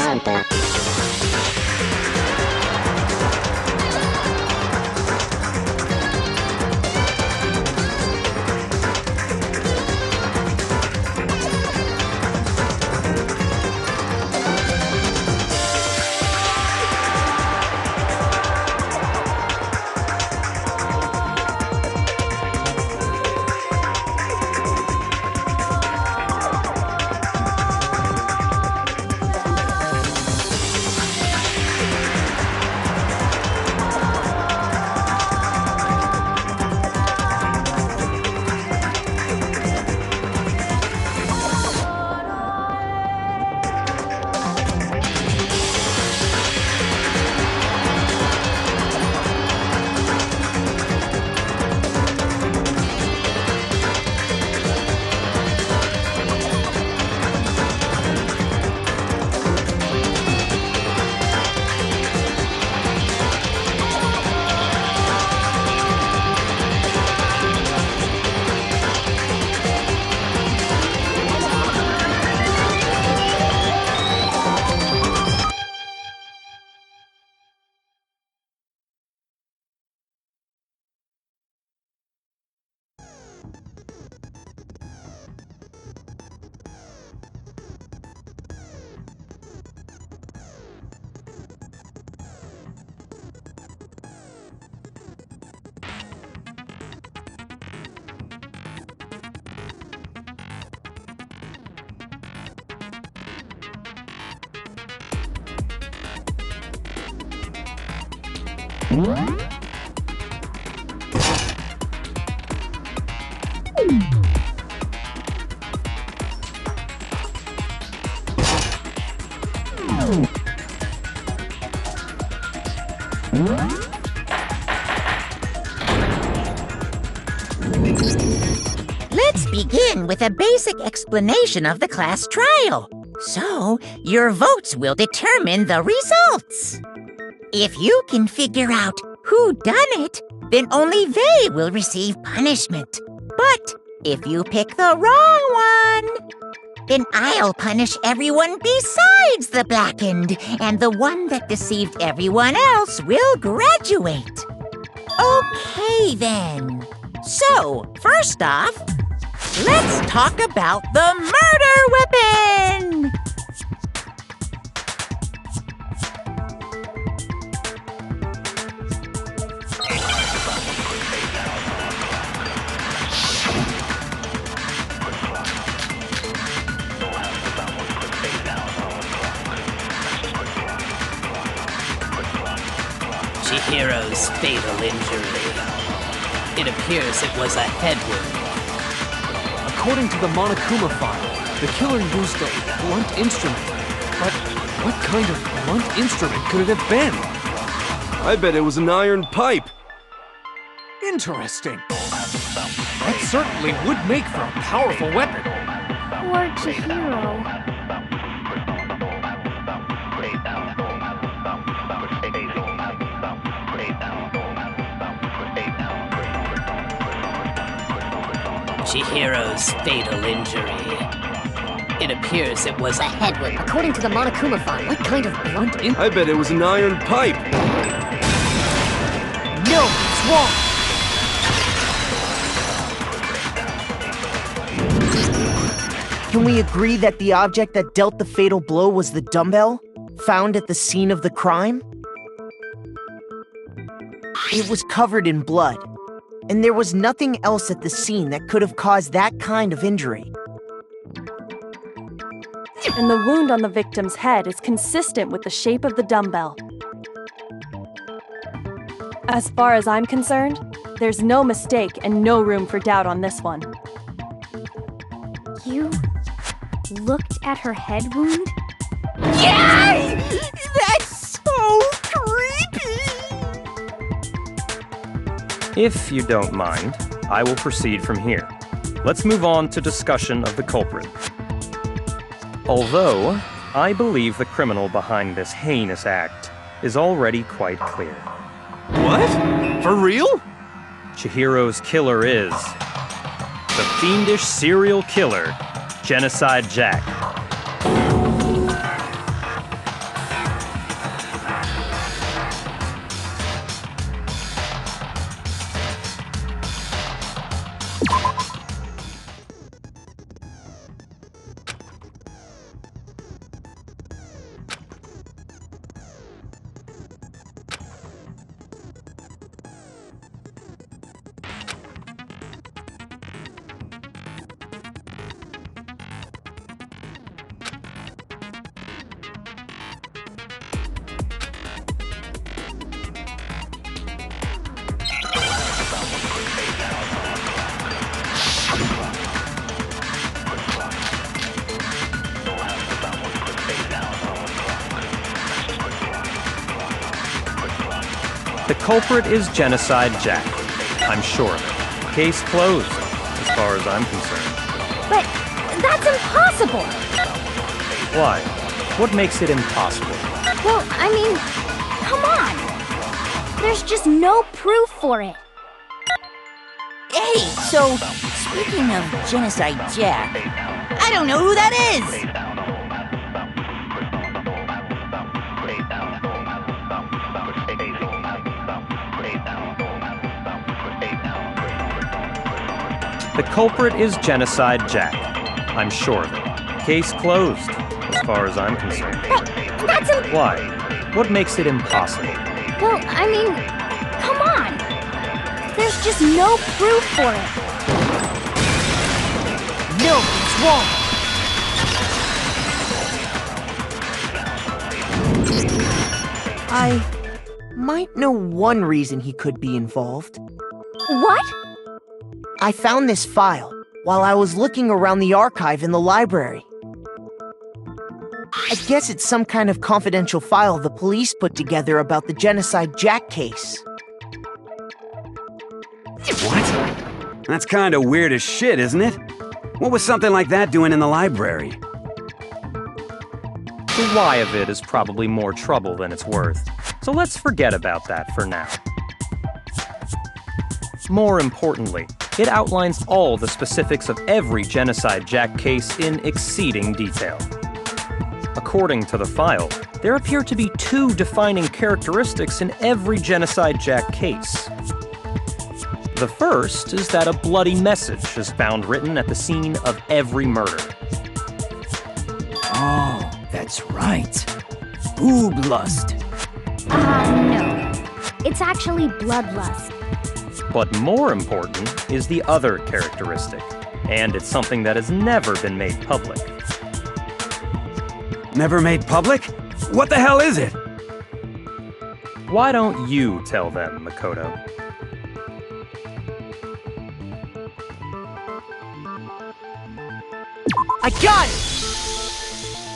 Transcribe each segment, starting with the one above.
Danganronpa. Let's begin with a basic explanation of the class trial. So, your votes will determine the results. If you can figure out who done it, then only they will receive punishment. But if you pick the wrong one, then I'll punish everyone besides the blackened, and the one that deceived everyone else will graduate. Okay, then. So, first off, let's talk about the murder weapon! Chihiro's fatal injury. It appears it was a head wound. According to the Monokuma file, the killer used a blunt instrument. But what kind of blunt instrument could it have been? I bet it was an iron pipe. Interesting. That certainly would make for a powerful weapon. Poor Chihiro. Chihiro's fatal injury. It appears it was a head wound. According to the Monokuma file, what kind of blunt I bet it was an iron pipe. No, it's wrong. Can we agree that the object that dealt the fatal blow was the dumbbell, found at the scene of the crime? It was covered in blood, and there was nothing else at the scene that could have caused that kind of injury. And the wound on the victim's head is consistent with the shape of the dumbbell. As far as I'm concerned, there's no mistake and no room for doubt on this one. You looked at her head wound? Yay! That's so creepy! If you don't mind, I will proceed from here. Let's move on to discussion of the culprit. Although, I believe the criminal behind this heinous act is already quite clear. What? For real? Chihiro's killer is the fiendish serial killer, Genocide Jack. The culprit is Genocide Jack. I'm sure of it. Case closed, as far as I'm concerned. But that's impossible! Why? What makes it impossible? Well, I mean, come on! There's just no proof for it. Hey, so, speaking of Genocide Jack, I don't know who that is! The culprit is Genocide Jack. I'm sure of it. Case closed, as far as I'm concerned. But that's Why? What makes it impossible? Well, I mean, come on! There's just no proof for it. No, it's wrong. I might know one reason he could be involved. What? I found this file while I was looking around the archive in the library. I guess it's some kind of confidential file the police put together about the Genocide Jack case. What? That's kind of weird as shit, isn't it? What was something like that doing in the library? The why of it is probably more trouble than it's worth, so let's forget about that for now. More importantly, it outlines all the specifics of every Genocide Jack case in exceeding detail. According to the file, there appear to be two defining characteristics in every Genocide Jack case. The first is that a bloody message is found written at the scene of every murder. Oh, that's right. Boob lust. No. It's actually bloodlust. But more important is the other characteristic, and it's something that has never been made public. Never made public? What the hell is it? Why don't you tell them, Makoto? I got it!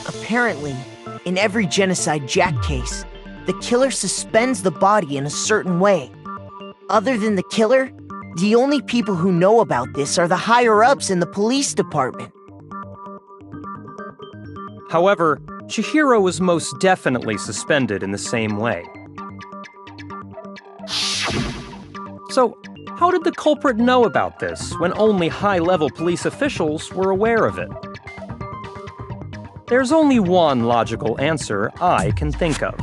Apparently, in every Genocide Jack case, the killer suspends the body in a certain way. Other than the killer, the only people who know about this are the higher-ups in the police department. However, Chihiro was most definitely suspended in the same way. So, how did the culprit know about this when only high-level police officials were aware of it? There's only one logical answer I can think of.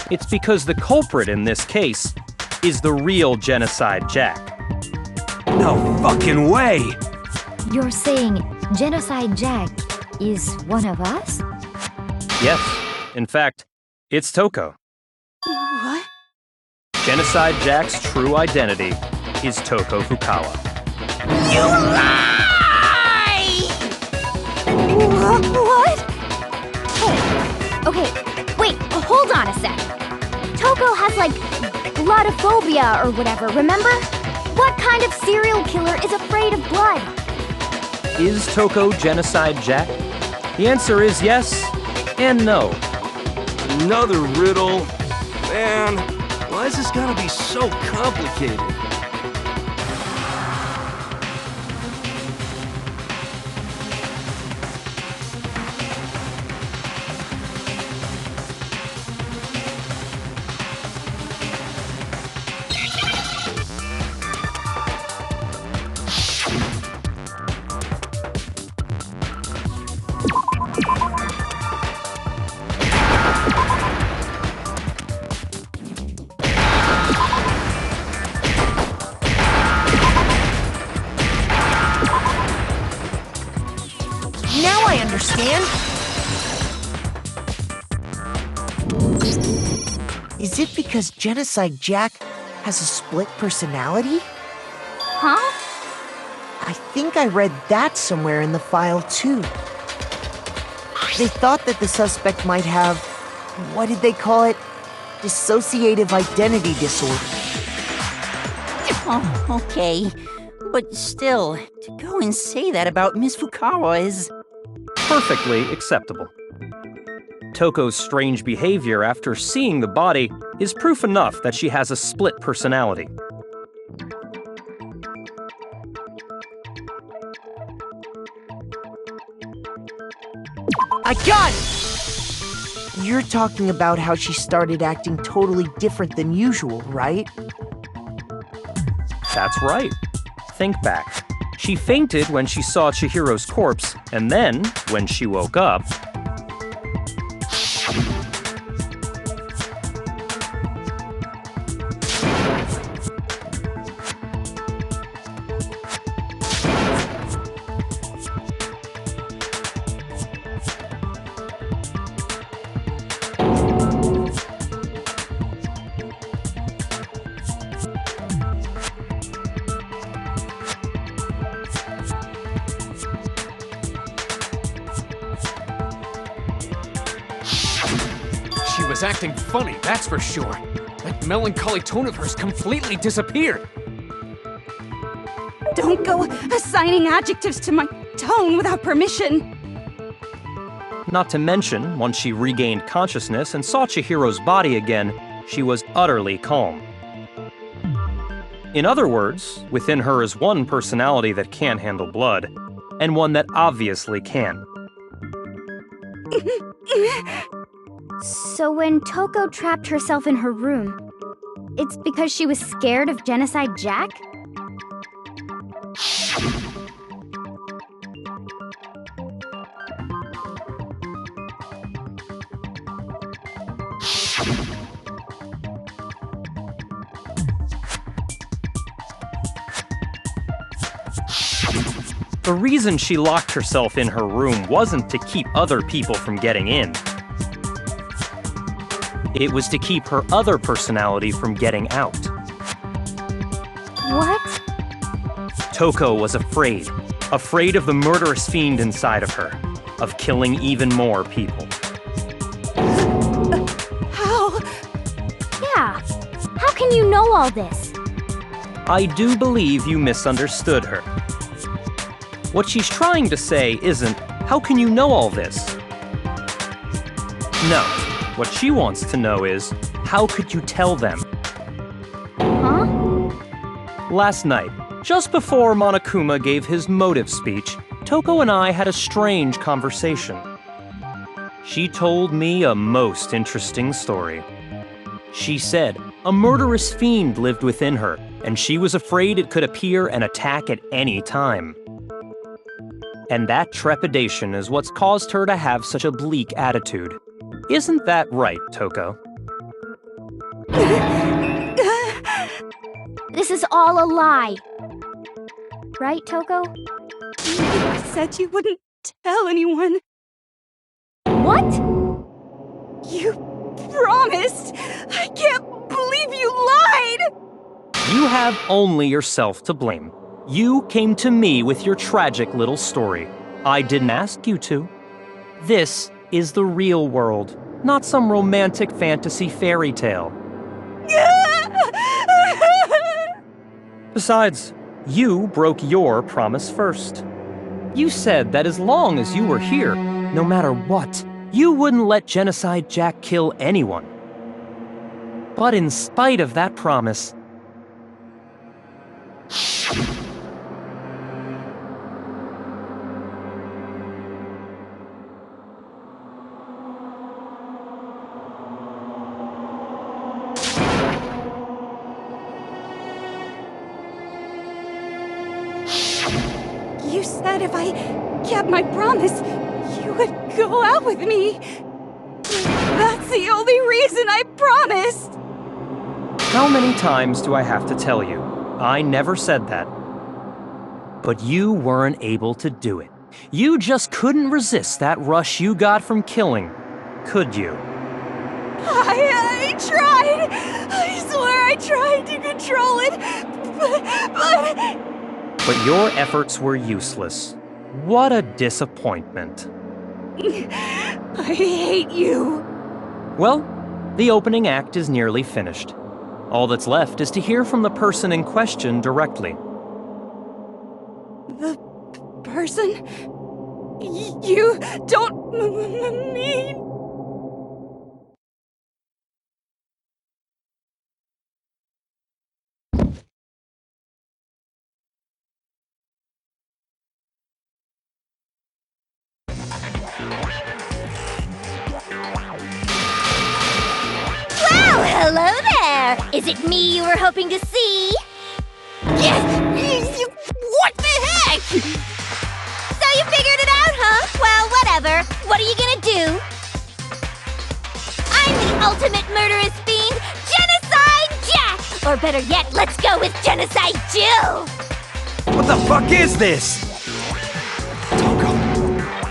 It's because the culprit in this case is the real Genocide Jack. No fucking way! You're saying Genocide Jack is one of us? Yes, in fact, it's Toko. What? Genocide Jack's true identity is Toko Fukawa. You lie! What? Oh, okay, wait, hold on a sec. Toko has, like, bloodophobia or whatever, remember? What kind of serial killer is afraid of blood? Is Toko Genocide Jack? The answer is yes and no. Another riddle. Man, why is this gotta be so complicated? Now I understand. Is it because Genocide Jack has a split personality? Huh? I think I read that somewhere in the file, too. They thought that the suspect might have, what did they call it? Dissociative identity disorder. Oh, okay. But still, to go and say that about Miss Fukawa is... Perfectly acceptable. Toko's strange behavior after seeing the body is proof enough that she has a split personality. I got it! You're talking about how she started acting totally different than usual, right? That's right. Think back. She fainted when she saw Chihiro's corpse, and then, when she woke up, She was acting funny, that's for sure. That melancholy tone of hers completely disappeared. Don't go assigning adjectives to my tone without permission. not to mention, once she regained consciousness and saw Chihiro's body again, she was utterly calm. In other words, within her is one personality that can't handle blood, and one that obviously can. So when Toko trapped herself in her room, it's because she was scared of Genocide Jack? The reason she locked herself in her room wasn't to keep other people from getting in. It was to keep her other personality from getting out. What? Toko was afraid. Afraid of the murderous fiend inside of her. Of killing even more people. How? Yeah. How can you know all this? I do believe you misunderstood her. What she's trying to say isn't, how can you know all this? No. What she wants to know is, how could you tell them? Huh? Last night, just before Monokuma gave his motive speech, Toko and I had a strange conversation. She told me a most interesting story. She said a murderous fiend lived within her, and she was afraid it could appear and attack at any time. And that trepidation is what's caused her to have such a bleak attitude. Isn't that right, Toko? This is all a lie. Right, Toko? You said you wouldn't tell anyone. What? You promised! I can't believe you lied! You have only yourself to blame. You came to me with your tragic little story. I didn't ask you to. This is the real world, not some romantic fantasy fairy tale. Besides, you broke your promise first. You said that as long as you were here, no matter what, you wouldn't let Genocide Jack kill anyone. But in spite of that promise, You said if I kept my promise, you would go out with me. That's the only reason I promised. how many times do I have to tell you? I never said that. But you weren't able to do it. You just couldn't resist that rush you got from killing, could you? I tried. I swear I tried to control it, But your efforts were useless. What a disappointment. I hate you. Well, the opening act is nearly finished. All that's left is to hear from the person in question directly. The person? You don't mean... Is it me you were hoping to see? Yes! What the heck? So you figured it out, huh? Well, whatever. What are you gonna do? I'm the ultimate murderous fiend, Genocide Jack! Or better yet, let's go with Genocide Jill! What the fuck is this? Toko,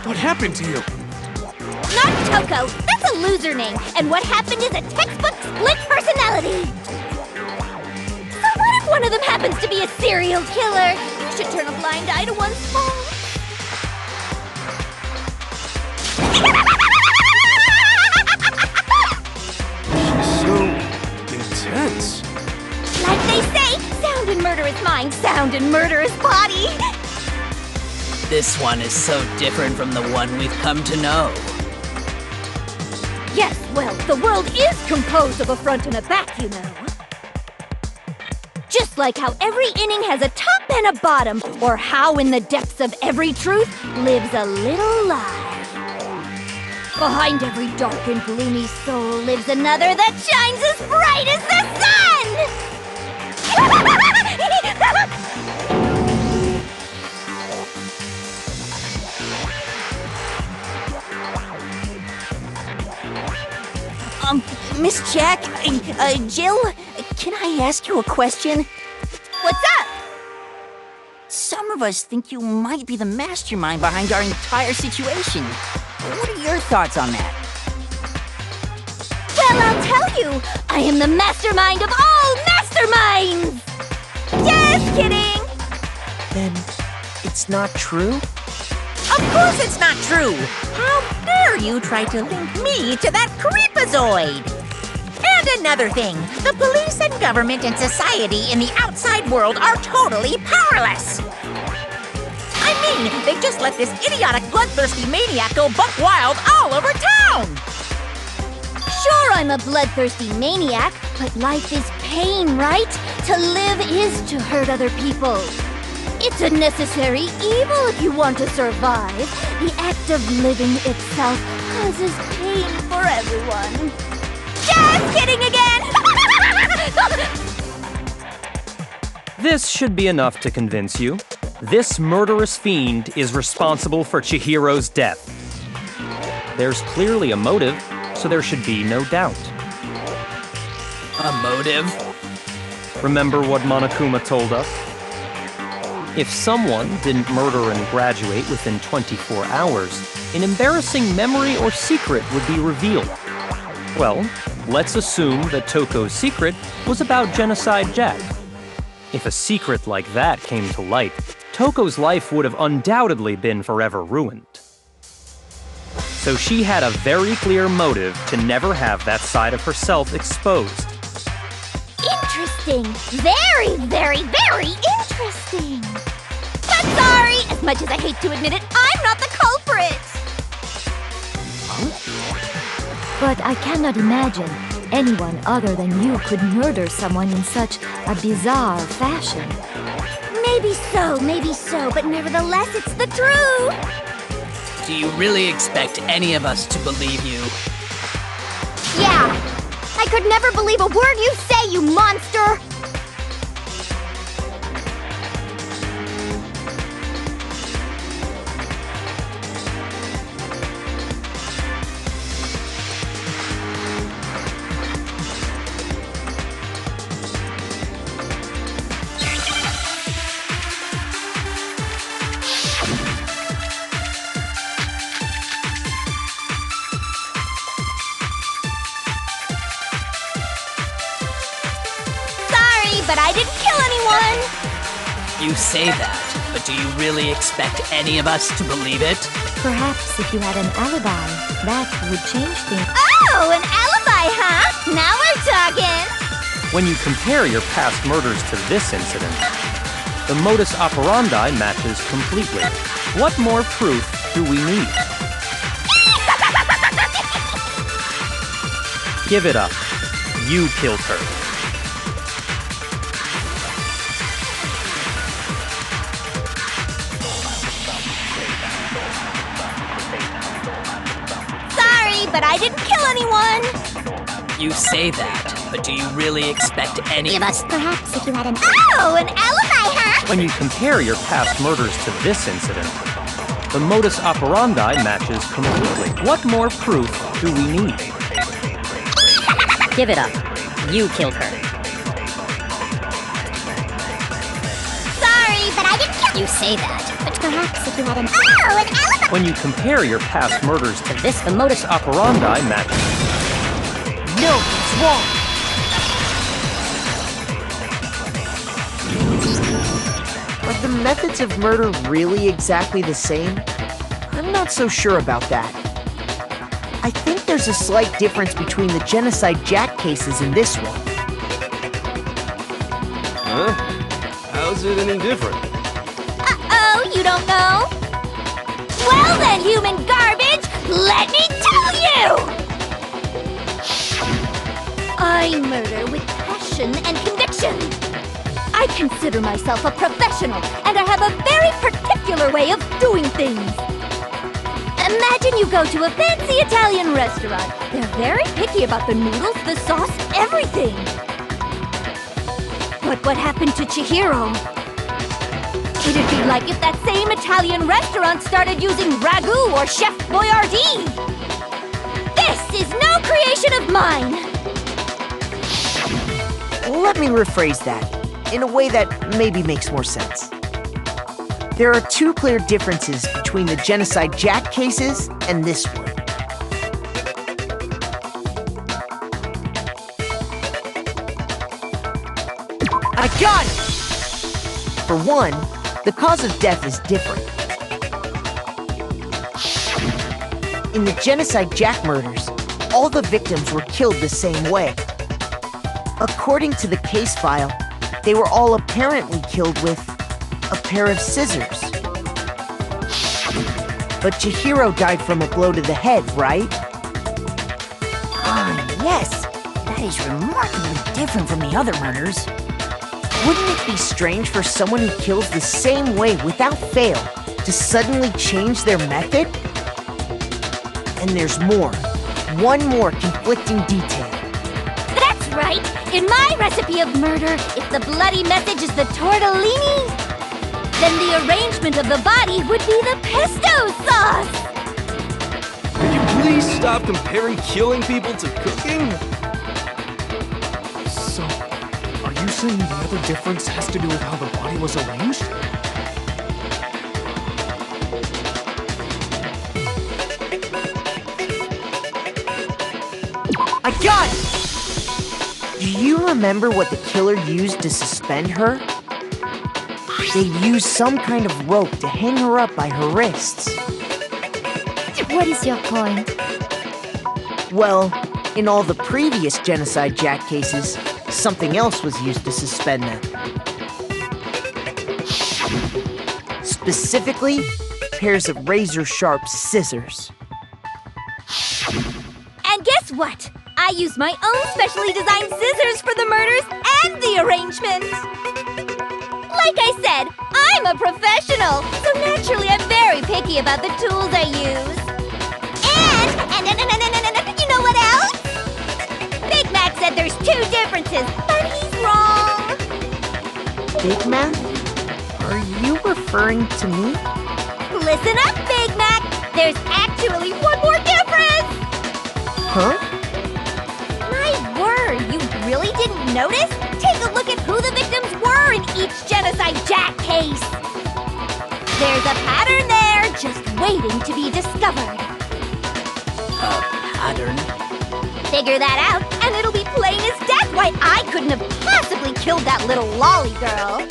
what happened to you? Not Toko, that's a loser name, and what happened is a textbook split personality. So what if one of them happens to be a serial killer? You should turn a blind eye to one's faults. She's so intense. Like they say, sound in murderous mind, sound in murderous body. This one is so different from the one we've come to know. Yes, well, the world is composed of a front and a back, you know. Just like how every inning has a top and a bottom, or how in the depths of every truth lives a little lie. Behind every dark and gloomy soul lives another that shines as bright as the sun! Miss Jack, Jill, can I ask you a question? What's up? Some of us think you might be the mastermind behind our entire situation. What are your thoughts on that? Well, I'll tell you, I am the mastermind of all masterminds! Just kidding! Then it's not true? Of course it's not true! How dare you try to link me to that creepazoid? And another thing, the police and government and society in the outside world are totally powerless! I mean, they just let this idiotic, bloodthirsty maniac go buck wild all over town! Sure, I'm a bloodthirsty maniac, but life is pain, right? To live is to hurt other people. It's a necessary evil if you want to survive. The act of living itself causes pain for everyone. Just kidding again! This should be enough to convince you. This murderous fiend is responsible for Chihiro's death. There's clearly a motive, so there should be no doubt. A motive? Remember what Monokuma told us? If someone didn't murder and graduate within 24 hours, an embarrassing memory or secret would be revealed. Well, let's assume that Toko's secret was about Genocide Jack. If a secret like that came to light, Toko's life would have undoubtedly been forever ruined. So she had a very clear motive to never have that side of herself exposed. Interesting. Very, very, very interesting. But sorry, as much as I hate to admit it, I'm not the culprit. But I cannot imagine anyone other than you could murder someone in such a bizarre fashion. Maybe so, but nevertheless, it's the truth. Do you really expect any of us to believe you? Yeah, I could never believe a word you say, you monster! But I didn't kill anyone! You say that, but do you really expect any of us to believe it? Perhaps if you had an alibi, that would change things. Oh, an alibi, huh? Now we're talking! When you compare your past murders to this incident, the modus operandi matches completely. What more proof do we need? Give it up. You killed her. But I didn't kill anyone! You say that, but do you really expect any of us? Perhaps if you had an... Oh, an alibi, huh? When you compare your past murders to this incident, the modus operandi matches completely. What more proof do we need? Give it up. You killed her. Sorry, but I didn't kill... You say that, but perhaps if you had an... Oh, an alibi! When you compare your past murders to this, the modus operandi matches. No, it's wrong! Are the methods of murder really exactly the same? I'm not so sure about that. I think there's a slight difference between the Genocide Jack cases and this one. Huh? How's it any different? Uh-oh, you don't know? Well then, human garbage, let me tell you! I murder with passion and conviction. I consider myself a professional, and I have a very particular way of doing things. Imagine you go to a fancy Italian restaurant. They're very picky about the noodles, the sauce, everything. But what happened to Chihiro? It'd be like if that same Italian restaurant started using ragu or Chef Boyardee. This is no creation of mine. Let me rephrase that, in a way that maybe makes more sense. There are two clear differences between the Genocide Jack cases and this one. I got it! For one, the cause of death is different. In the Genocide Jack murders, all the victims were killed the same way. According to the case file, they were all apparently killed with a pair of scissors. But Chihiro died from a blow to the head, right? Ah, yes. That is remarkably different from the other murders. Wouldn't it be strange for someone who kills the same way without fail to suddenly change their method? And there's more. One more conflicting detail. That's right! In my recipe of murder, if the bloody message is the tortellini, then the arrangement of the body would be the pesto sauce! Could you please stop comparing killing people to cooking? So, are you saying the other difference has to do with how the body was arranged? I got it! Do you remember what the killer used to suspend her? They used some kind of rope to hang her up by her wrists. What is your point? Well, in all the previous Genocide Jack cases, something else was used to suspend them. Specifically, pairs of razor-sharp scissors. And guess what? I used my own specially designed scissors for the murders and the arrangement! Like I said, I'm a professional, so naturally I'm very picky about the tools I use. And you know what else? Big Mac said there's two differences, but he's wrong. Big Mac? Are you referring to me? Listen up, Big Mac. There's actually one more difference. Huh? My word, you really didn't notice? Take a look at who the victims were in each Genocide Jack case. There's a pattern there, just waiting to be discovered. A pattern? Figure that out, and it'll be plain as death why I couldn't have possibly killed that little lolly girl.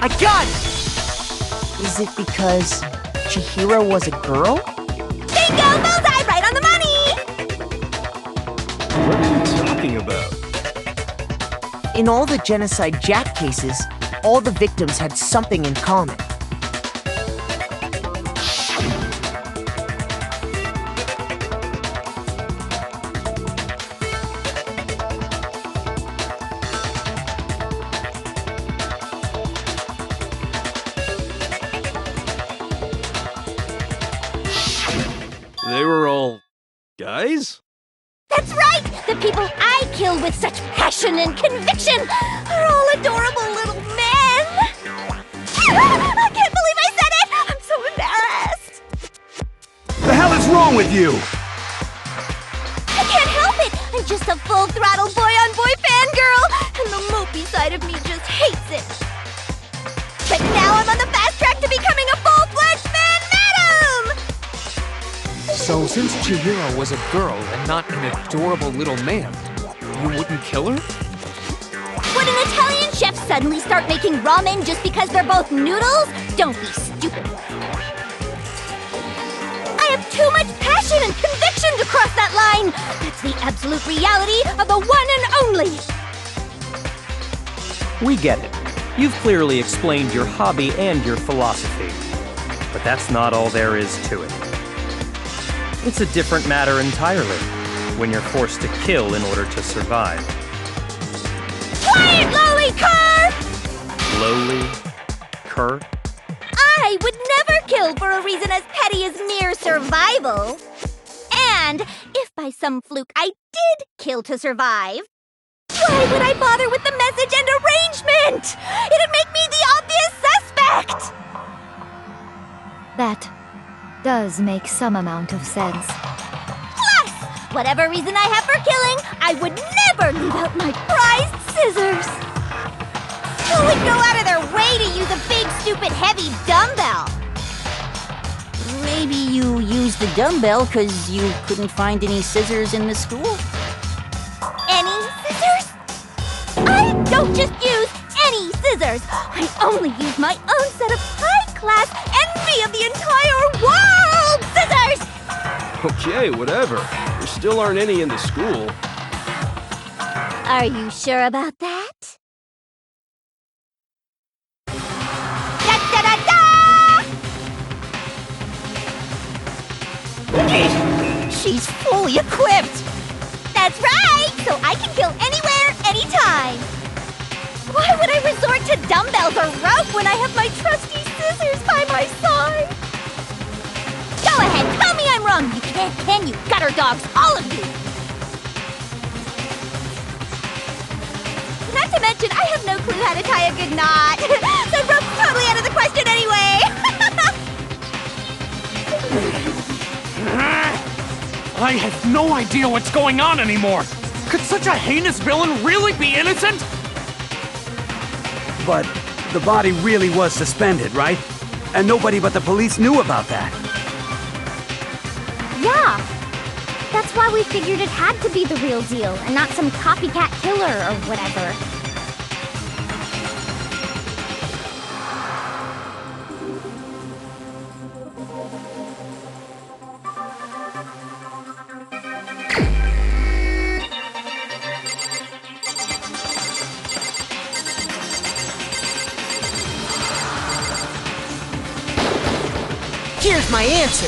I got it! Is it because Chihiro was a girl? Bingo! Bullseye! Right on the money! What are you talking about? In all the Genocide Jack cases, all the victims had something in common. They were all guys? That's right! The people I kill with such passion and conviction are all adorable little men! I can't believe I said it! I'm so embarrassed! The hell is wrong with you? I can't help it! I'm just a full-throttle boy-on-boy fangirl, and the mopey side of me just hates it. But now I'm on the fast track to becoming a full-fledged fan madam! So since Chihiro was a girl and not an adorable little man, you wouldn't kill her? Would an Italian chef suddenly start making ramen just because they're both noodles? Don't be stupid. I have too much passion and conviction to cross that line. That's the absolute reality of the one and only. We get it. You've clearly explained your hobby and your philosophy. But that's not all there is to it. It's a different matter entirely, when you're forced to kill in order to survive. Quiet, lowly cur! Lowly? Cur? I would never kill for a reason as petty as mere survival. And if by some fluke I did kill to survive, why would I bother with the message and arrangement? It'd make me the obvious suspect! That does make some amount of sense. Plus, whatever reason I have for killing, I would never leave out my prized scissors. Who would go out of their way to use a big, stupid, heavy dumbbell? Maybe you used the dumbbell because you couldn't find any scissors in the school? Any scissors? I don't just use any scissors. I only use my own set of high-class envy of the entire world scissors! Okay, whatever. There still aren't any in the school. Are you sure about that? She's fully equipped! That's right! So I can kill anywhere, anytime! Why would I resort to dumbbells or rope when I have my trusty scissors by my side? Go ahead, tell me I'm wrong! You can you, gutter dogs, all of you! Not to mention, I have no clue how to tie a good knot. So rope's totally out of the question anyway! I have no idea what's going on anymore! Could such a heinous villain really be innocent? But the body really was suspended, right? And nobody but the police knew about that. Yeah. That's why we figured it had to be the real deal and not some copycat killer or whatever. Here's my answer!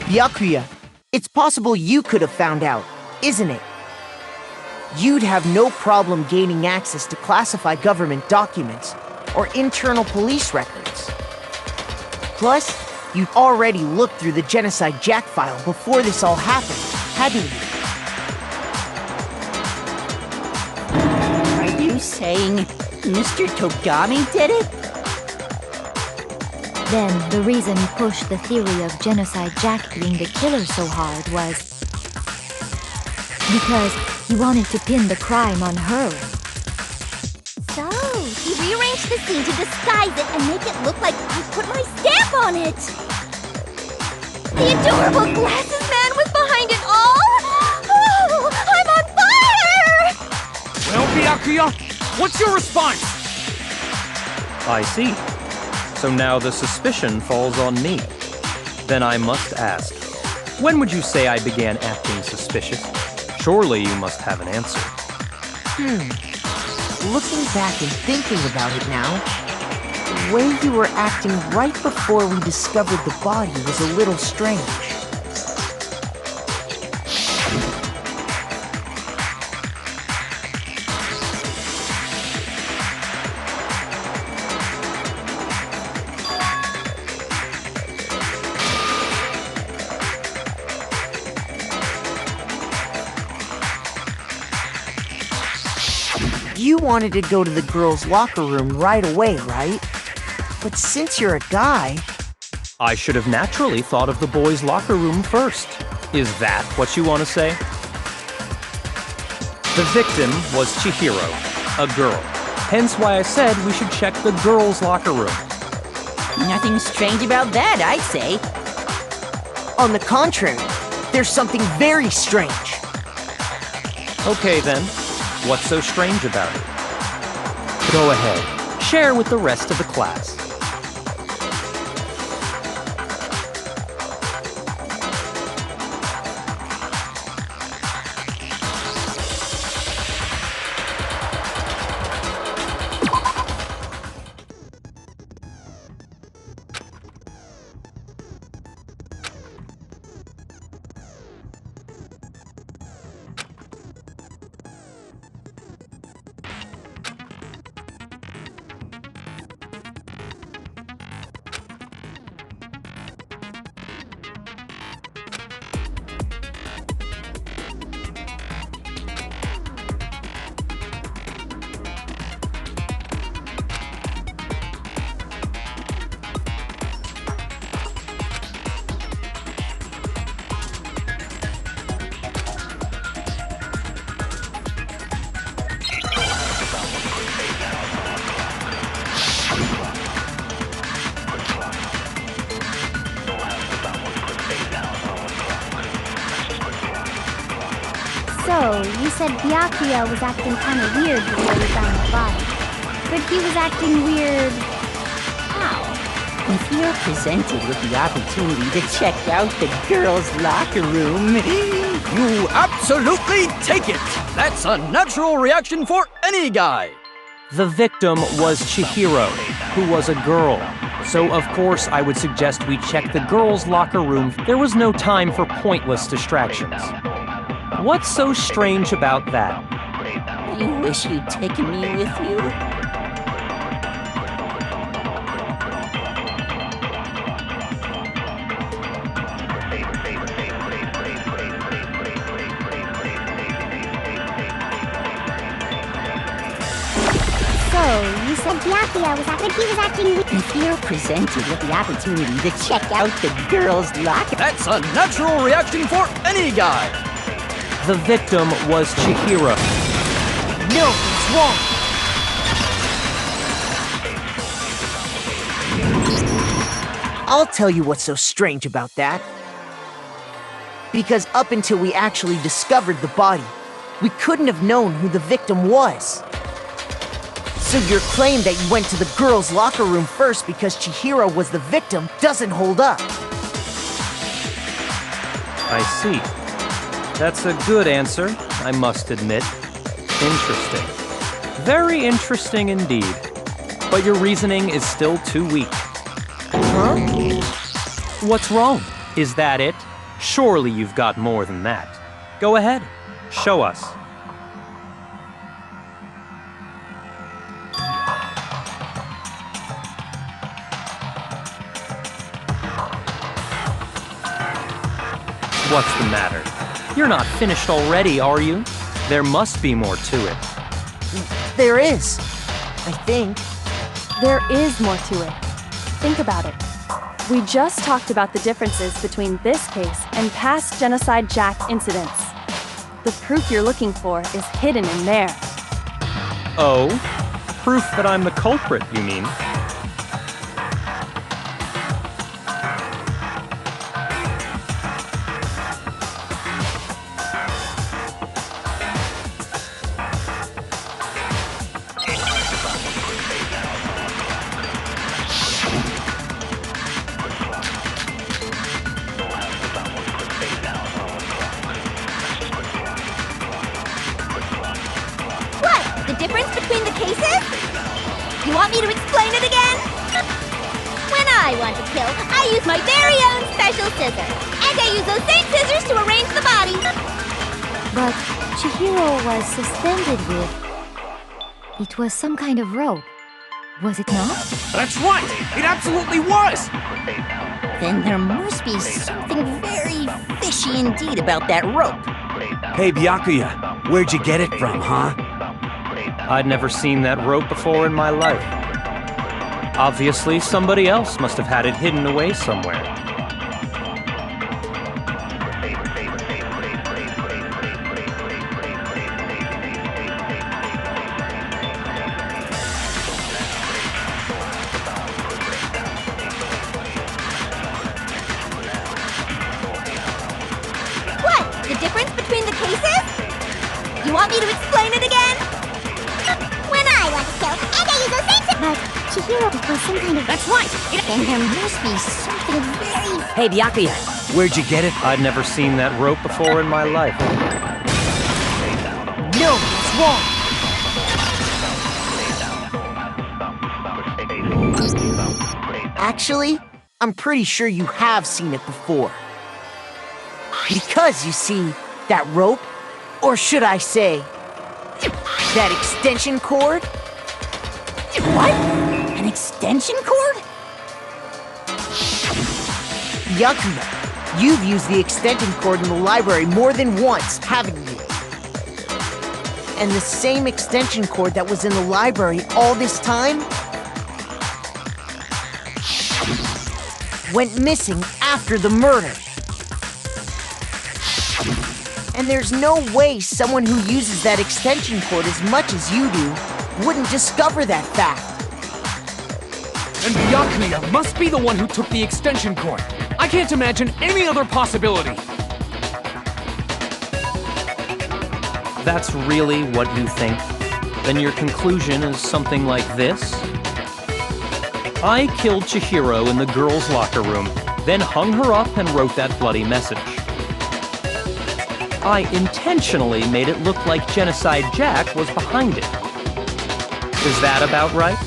Byakuya, it's possible you could have found out, isn't it? You'd have no problem gaining access to classified government documents or internal police records. Plus, you'd already looked through the Genocide Jack file before this all happened, hadn't you? Are you saying Mr. Togami did it? Then the reason he pushed the theory of Genocide Jack being the killer so hard was because he wanted to pin the crime on her. So, he rearranged the scene to disguise it and make it look like I put my stamp on it! The adorable glasses man was behind it all? Oh, I'm on fire! Well, Byakuya, what's your response? I see. So now the suspicion falls on me. Then I must ask, when would you say I began acting suspicious? Surely you must have an answer. Looking back and thinking about it now, the way you were acting right before we discovered the body was a little strange. wanted to go to the girls' locker room right away, right? But since you're a guy... I should have naturally thought of the boys' locker room first. Is that what you want to say? The victim was Chihiro, a girl. Hence why I said we should check the girls' locker room. Nothing strange about that, I'd say. On the contrary, there's something very strange. Okay then, what's so strange about it? Go ahead, share with the rest of the class. So, you said Byakuya was acting kind of weird before we found the body. But he was acting weird... how? If you're presented with the opportunity to check out the girls' locker room... You absolutely take it! That's a natural reaction for any guy! The victim was Chihiro, who was a girl. So of course I would suggest we check the girls' locker room. There was no time for pointless distractions. What's so strange about that? You wish you'd taken me with you? So, you said Byakuya was acting... he was acting... If you're presented with the opportunity to check out the girls' locker... That's a natural reaction for any guy! The victim was Chihiro. No, it's wrong! I'll tell you what's so strange about that. Because up until we actually discovered the body, we couldn't have known who the victim was. So your claim that you went to the girls' locker room first because Chihiro was the victim doesn't hold up. I see. That's a good answer, I must admit. Interesting. Very interesting indeed. But your reasoning is still too weak. Huh? What's wrong? Is that it? Surely you've got more than that. Go ahead, show us. What's the matter? You're not finished already, are you? There must be more to it. There is, I think. There is more to it. Think about it. We just talked about the differences between this case and past Genocide Jack incidents. The proof you're looking for is hidden in there. Oh? Proof that I'm the culprit, you mean? Difference between the cases? You want me to explain it again? When I want to kill, I use my very own special scissors. And I use those same scissors to arrange the body. But Chihiro was suspended with... it was some kind of rope. Was it not? That's right! It absolutely was! Then there must be something very fishy indeed about that rope. Hey, Byakuya, where'd you get it from, huh? I'd never seen that rope before in my life. Obviously, somebody else must have had it hidden away somewhere. What? The difference between the cases? You want me to explain it again? When I want to kill, and I use those same... But Chihiro was some kind of... That's right! Then there must be something very... Hey, Byakuya. Where'd you get it? I'd never seen that rope before in my life. No, it's wrong. Actually, I'm pretty sure you have seen it before. Because, you see, that rope, or should I say, that extension cord? What? An extension cord? Byakuya, you've used the extension cord in the library more than once, haven't you? And the same extension cord that was in the library all this time went missing after the murder. And there's no way someone who uses that extension cord as much as you do wouldn't discover that fact. And Byakuya must be the one who took the extension cord. I can't imagine any other possibility. That's really what you think? Then your conclusion is something like this? I killed Chihiro in the girls' locker room, then hung her up and wrote that bloody message. I intentionally made it look like Genocide Jack was behind it. Is that about right?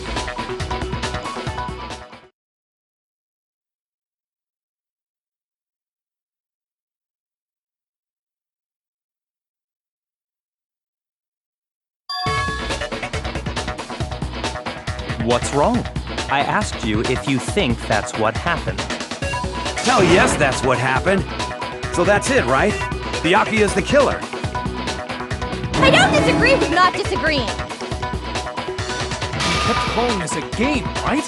What's wrong? I asked you if you think that's what happened. Hell yes, that's what happened. So that's it, right? Byakuya's the killer. I don't disagree with not disagreeing. He kept calling this a game, right?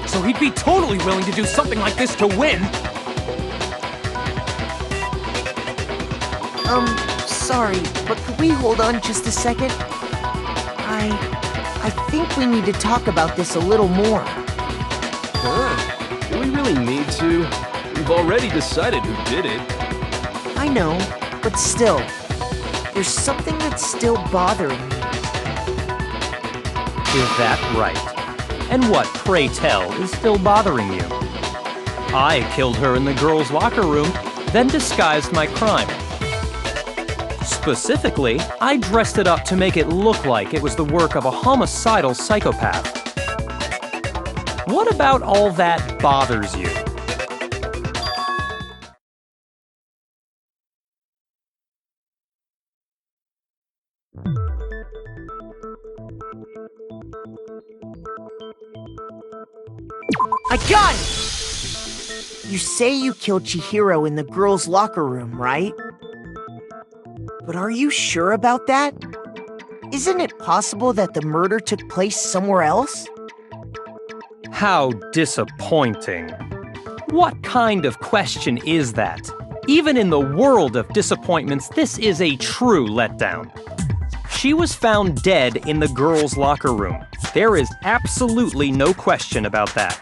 So he'd be totally willing to do something like this to win. Sorry, but could we hold on just a second? I think we need to talk about this a little more. Huh? Do we really need to? We've already decided who did it. I know, but still, there's something that's still bothering me. Is that right? And what, pray tell, is still bothering you? I killed her in the girls' locker room, then disguised my crime. Specifically, I dressed it up to make it look like it was the work of a homicidal psychopath. What about all that bothers you? I got it! You say you killed Chihiro in the girls' locker room, right? But are you sure about that? Isn't it possible that the murder took place somewhere else? How disappointing. What kind of question is that? Even in the world of disappointments, this is a true letdown. She was found dead in the girls' locker room. There is absolutely no question about that.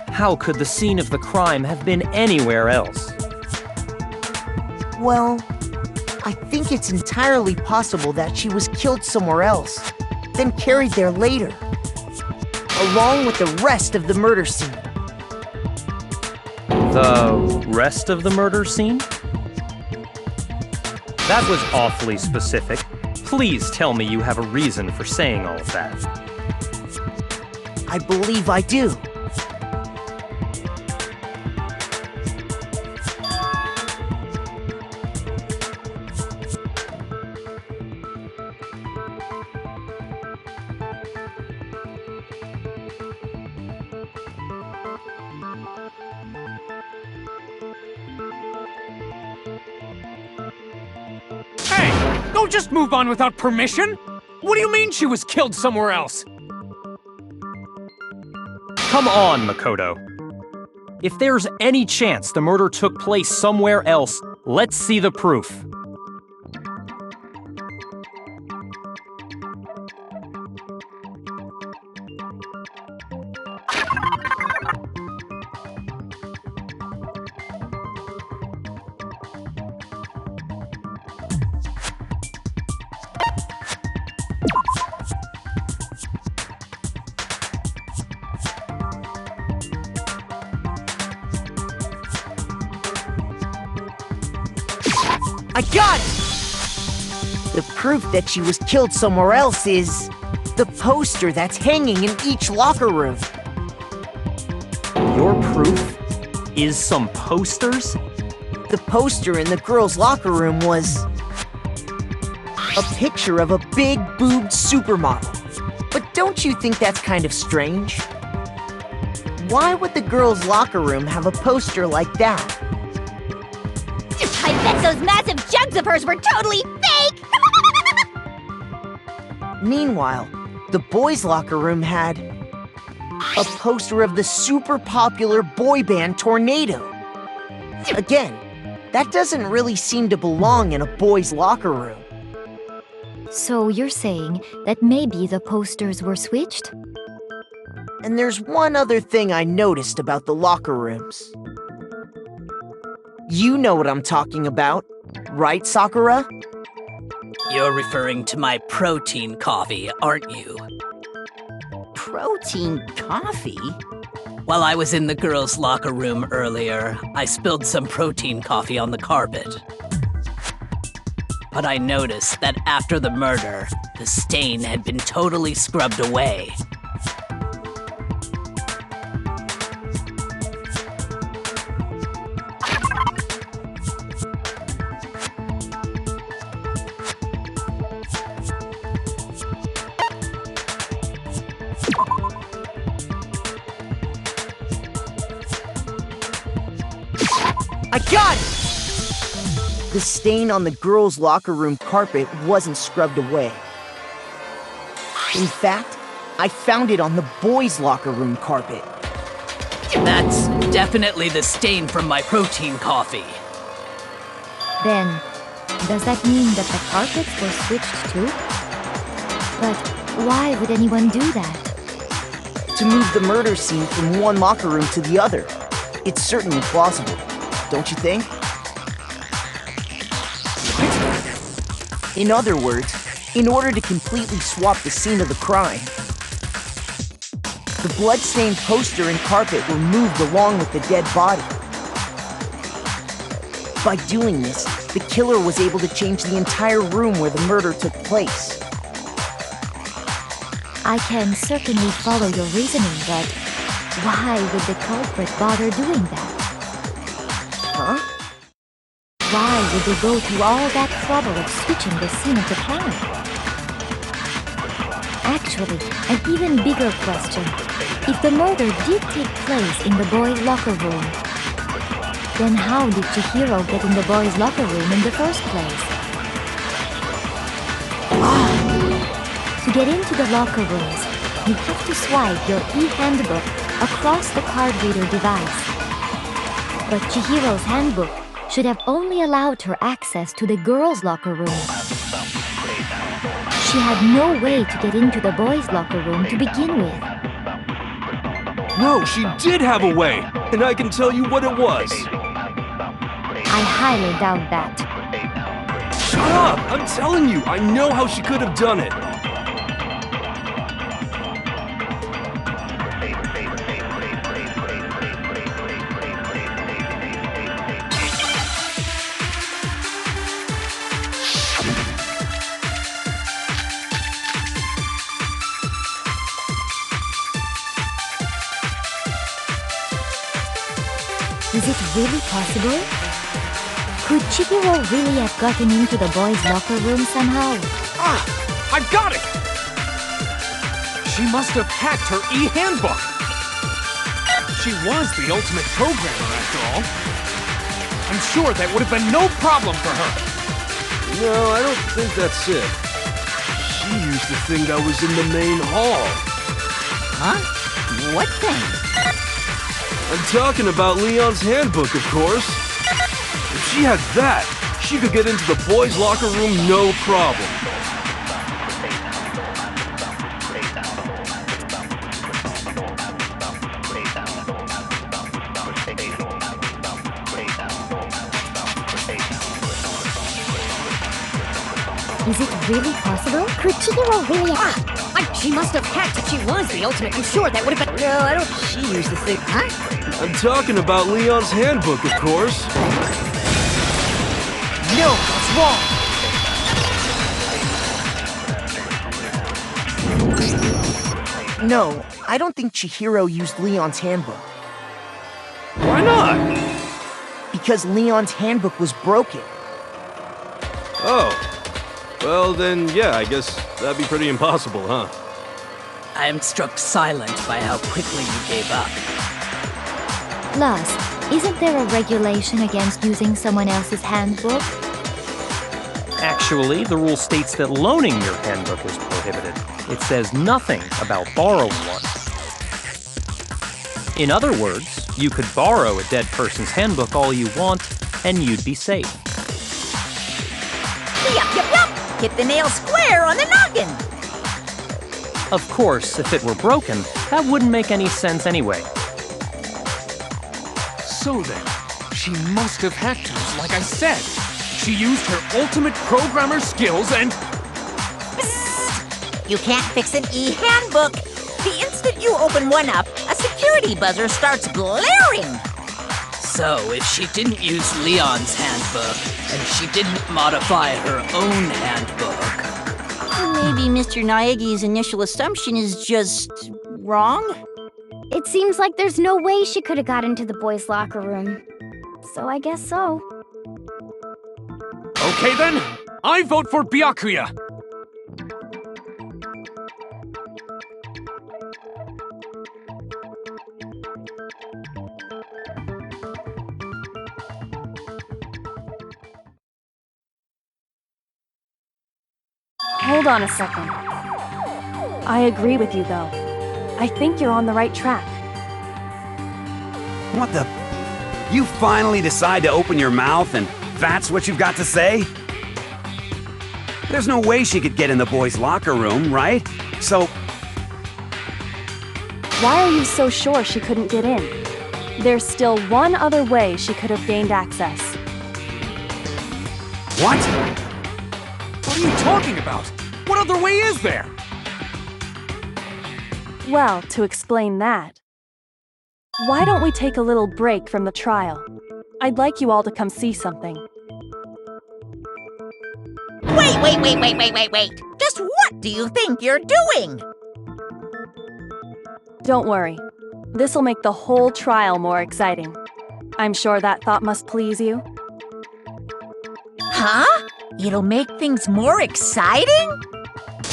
How could the scene of the crime have been anywhere else? Well, I think it's entirely possible that she was killed somewhere else, then carried there later, along with the rest of the murder scene. The rest of the murder scene? That was awfully specific. Please tell me you have a reason for saying all of that. I believe I do. Hey, don't just move on without permission! What do you mean she was killed somewhere else? Come on, Makoto. If there's any chance the murder took place somewhere else, let's see the proof. I got it! The proof that she was killed somewhere else is the poster that's hanging in each locker room. Your proof is some posters? The poster in the girls' locker room was a picture of a big-boobed supermodel. But don't you think that's kind of strange? Why would the girls' locker room have a poster like that? I bet those massive jugs of hers were totally fake! Meanwhile, the boys' locker room had a poster of the super popular boy band Tornado. Again, that doesn't really seem to belong in a boys' locker room. So you're saying that maybe the posters were switched? And there's one other thing I noticed about the locker rooms. You know what I'm talking about, right, Sakura? You're referring to my protein coffee, aren't you? Protein coffee? While I was in the girls' locker room earlier, I spilled some protein coffee on the carpet. But I noticed that after the murder, the stain had been totally scrubbed away. I got it! The stain on the girls' locker room carpet wasn't scrubbed away. In fact, I found it on the boys' locker room carpet. That's definitely the stain from my protein coffee. Then, does that mean that the carpets were switched too? But why would anyone do that? To move the murder scene from one locker room to the other. It's certainly plausible, don't you think? In other words, in order to completely swap the scene of the crime, the blood-stained poster and carpet were moved along with the dead body. By doing this, the killer was able to change the entire room where the murder took place. I can certainly follow your reasoning, but why would the culprit bother doing that? Huh? Why would they go to all that trouble of switching the scene of the crime? Actually, an even bigger question. If the murder did take place in the boys' locker room, then how did Chihiro get in the boys' locker room in the first place? To get into the locker rooms, you have to swipe your e-handbook across the card reader device. But Chihiro's handbook should have only allowed her access to the girls' locker room. She had no way to get into the boys' locker room to begin with. No, she did have a way, and I can tell you what it was. I highly doubt that. Shut up! I'm telling you, I know how she could have done it. Is it really possible? Could Chihiro really have gotten into the boys' locker room somehow? Ah! I've got it! She must have hacked her e-handbook! She was the ultimate programmer, after all. I'm sure that would have been no problem for her. No, I don't think that's it. She used the thing that was in the main hall. Huh? What thing? I'm talking about Leon's handbook, of course. If she had that, she could get into the boys' locker room no problem. Is it really possible? Could Chihiro really She must have hacked if she was the ultimate. I'm sure that would have been... No, I don't. She used the thing. Huh? I'm talking about Leon's handbook, of course. No, it's wrong! No, I don't think Chihiro used Leon's handbook. Why not? Because Leon's handbook was broken. Oh. Well, then, yeah, I guess that'd be pretty impossible, huh? I am struck silent by how quickly you gave up. Plus, isn't there a regulation against using someone else's handbook? Actually, the rule states that loaning your handbook is prohibited. It says nothing about borrowing one. In other words, you could borrow a dead person's handbook all you want, and you'd be safe. Yup, yup, yup! Hit the nail square on the noggin! Of course, if it were broken, that wouldn't make any sense anyway. So then, she must have hacked us, like I said. She used her ultimate programmer skills and... Psst! You can't fix an e-handbook! The instant you open one up, a security buzzer starts blaring! So, if she didn't use Leon's handbook, and she didn't modify her own handbook... Maybe Mr. Naegi's initial assumption is just... wrong? It seems like there's no way she could have got into the boys' locker room. So I guess so. Okay then, I vote for Byakuya. Hold on a second. I agree with you, though. I think you're on the right track. What the? You finally decide to open your mouth and that's what you've got to say? There's no way she could get in the boys' locker room, right? So... Why are you so sure she couldn't get in? There's still one other way she could have gained access. What? What are you talking about? What other way is there? Well, to explain that, why don't we take a little break from the trial? I'd like you all to come see something. Wait! Just what do you think you're doing? Don't worry. This'll make the whole trial more exciting. I'm sure that thought must please you. Huh? It'll make things more exciting?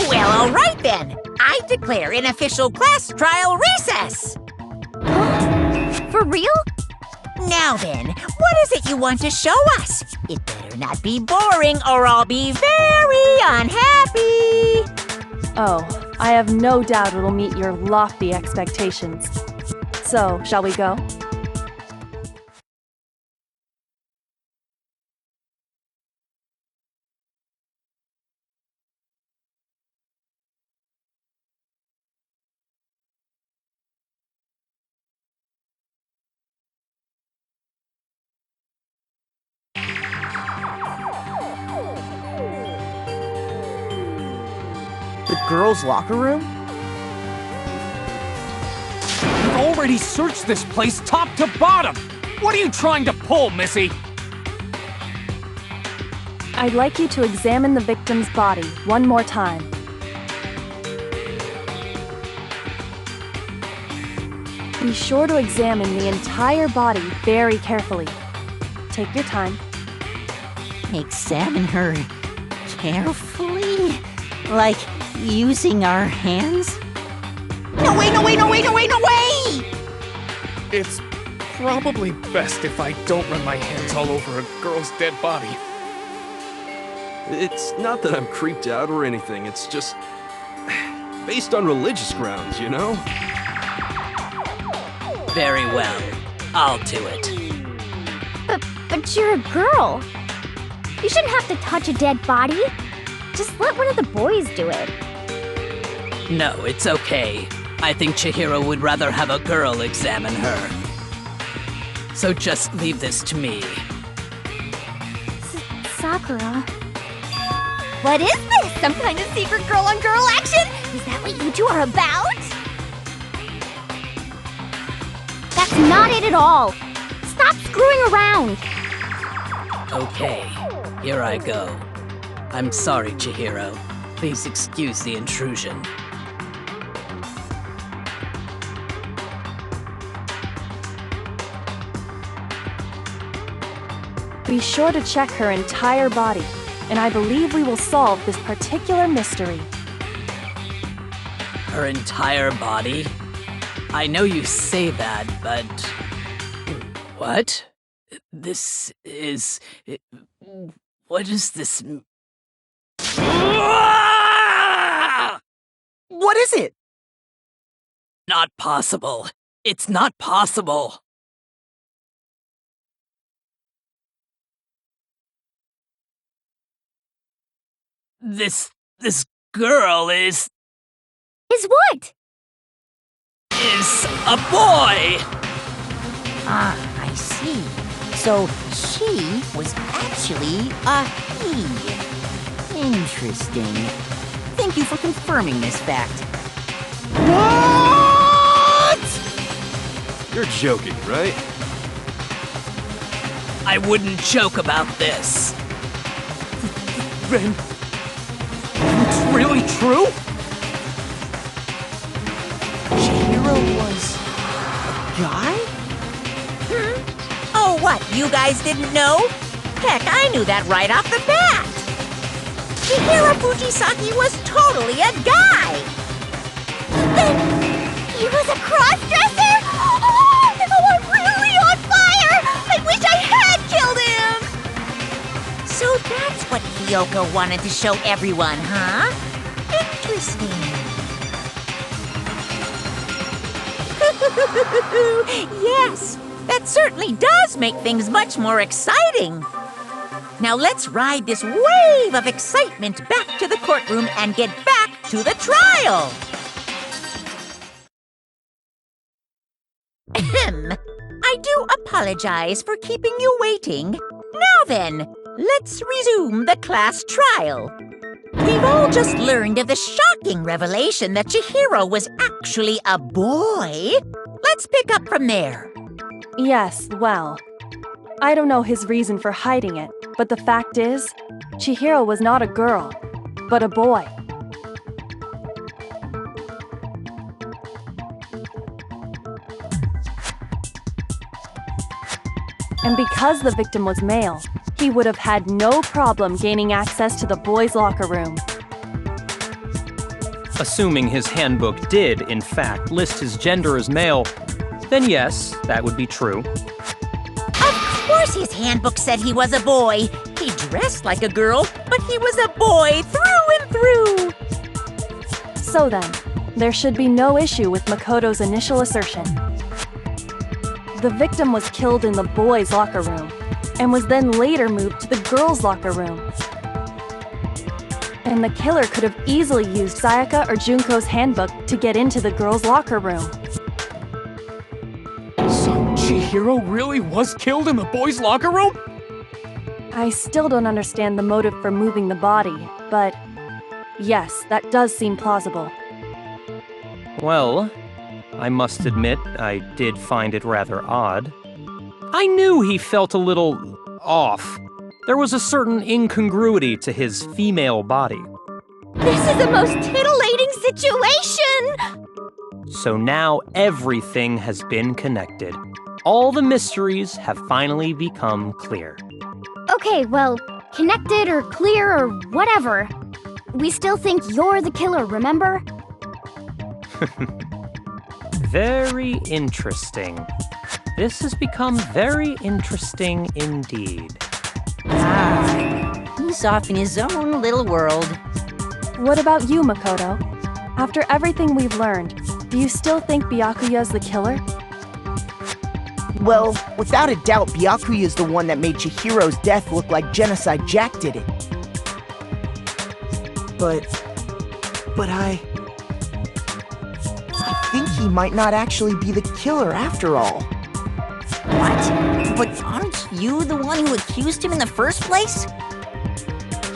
Well, all right then. I declare an official class trial recess. For real? Now then, what is it you want to show us? It better not be boring or I'll be very unhappy. Oh, I have no doubt it'll meet your lofty expectations. So, shall we go? The girls' locker room? We've already searched this place top to bottom! What are you trying to pull, Missy? I'd like you to examine the victim's body one more time. Be sure to examine the entire body very carefully. Take your time. Examine her carefully? Like using our hands? No way! It's probably best if I don't run my hands all over a girl's dead body. It's not that I'm creeped out or anything, it's just based on religious grounds, you know? Very well. I'll do it. But you're a girl. You shouldn't have to touch a dead body. Just let one of the boys do it. No, it's okay. I think Chihiro would rather have a girl examine her. So just leave this to me. Sakura. What is this? Some kind of secret girl-on-girl action? Is that what you two are about? That's not it at all. Stop screwing around. Okay, here I go. I'm sorry, Chihiro. Please excuse the intrusion. Be sure to check her entire body, and I believe we will solve this particular mystery. Her entire body? I know you say that, but... What? This is... What is this... What is it? Not possible. It's not possible. This girl is what? Is a boy! Ah, I see. So she was actually a he. Interesting. Thank you for confirming this fact. What? You're joking, right? I wouldn't joke about this. Then... it's really true? Chihiro was a guy? Oh, what? You guys didn't know? Heck, I knew that right off the bat. Chihiro Fujisaki was totally a guy. Then he was a cross-dresser? Oh, I'm really on fire! I wish I had killed him! So that's what Kyoko wanted to show everyone, huh? Interesting. Yes, that certainly does make things much more exciting. Now let's ride this wave of excitement back to the courtroom and get back to the trial. Ahem. I do apologize for keeping you waiting. Now then, let's resume the class trial. We've all just learned of the shocking revelation that Chihiro was actually a boy. Let's pick up from there. Yes, well, I don't know his reason for hiding it, but the fact is, Chihiro was not a girl, but a boy. And because the victim was male, he would have had no problem gaining access to the boys' locker room. Assuming his handbook did, in fact, list his gender as male, then yes, that would be true. Of course his handbook said he was a boy. He dressed like a girl, but he was a boy through and through. So then, there should be no issue with Makoto's initial assertion. The victim was killed in the boys' locker room, and was then later moved to the girls' locker room. And the killer could have easily used Sayaka or Junko's handbook to get into the girls' locker room. So Chihiro really was killed in the boys' locker room? I still don't understand the motive for moving the body, but yes, that does seem plausible. Well, I must admit, I did find it rather odd. I knew he felt a little off. There was a certain incongruity to his female body. This is the most titillating situation! So now everything has been connected. All the mysteries have finally become clear. Okay, well, connected or clear or whatever. We still think you're the killer, remember? Very interesting. This has become very interesting indeed. He's off in his own little world. What about you, Makoto? After everything we've learned, do you still think Byakuya's the killer? Well, without a doubt, Byakuya is the one that made Chihiro's death look like Genocide Jack did it. But I think he might not actually be the killer after all. What? But aren't you the one who accused him in the first place?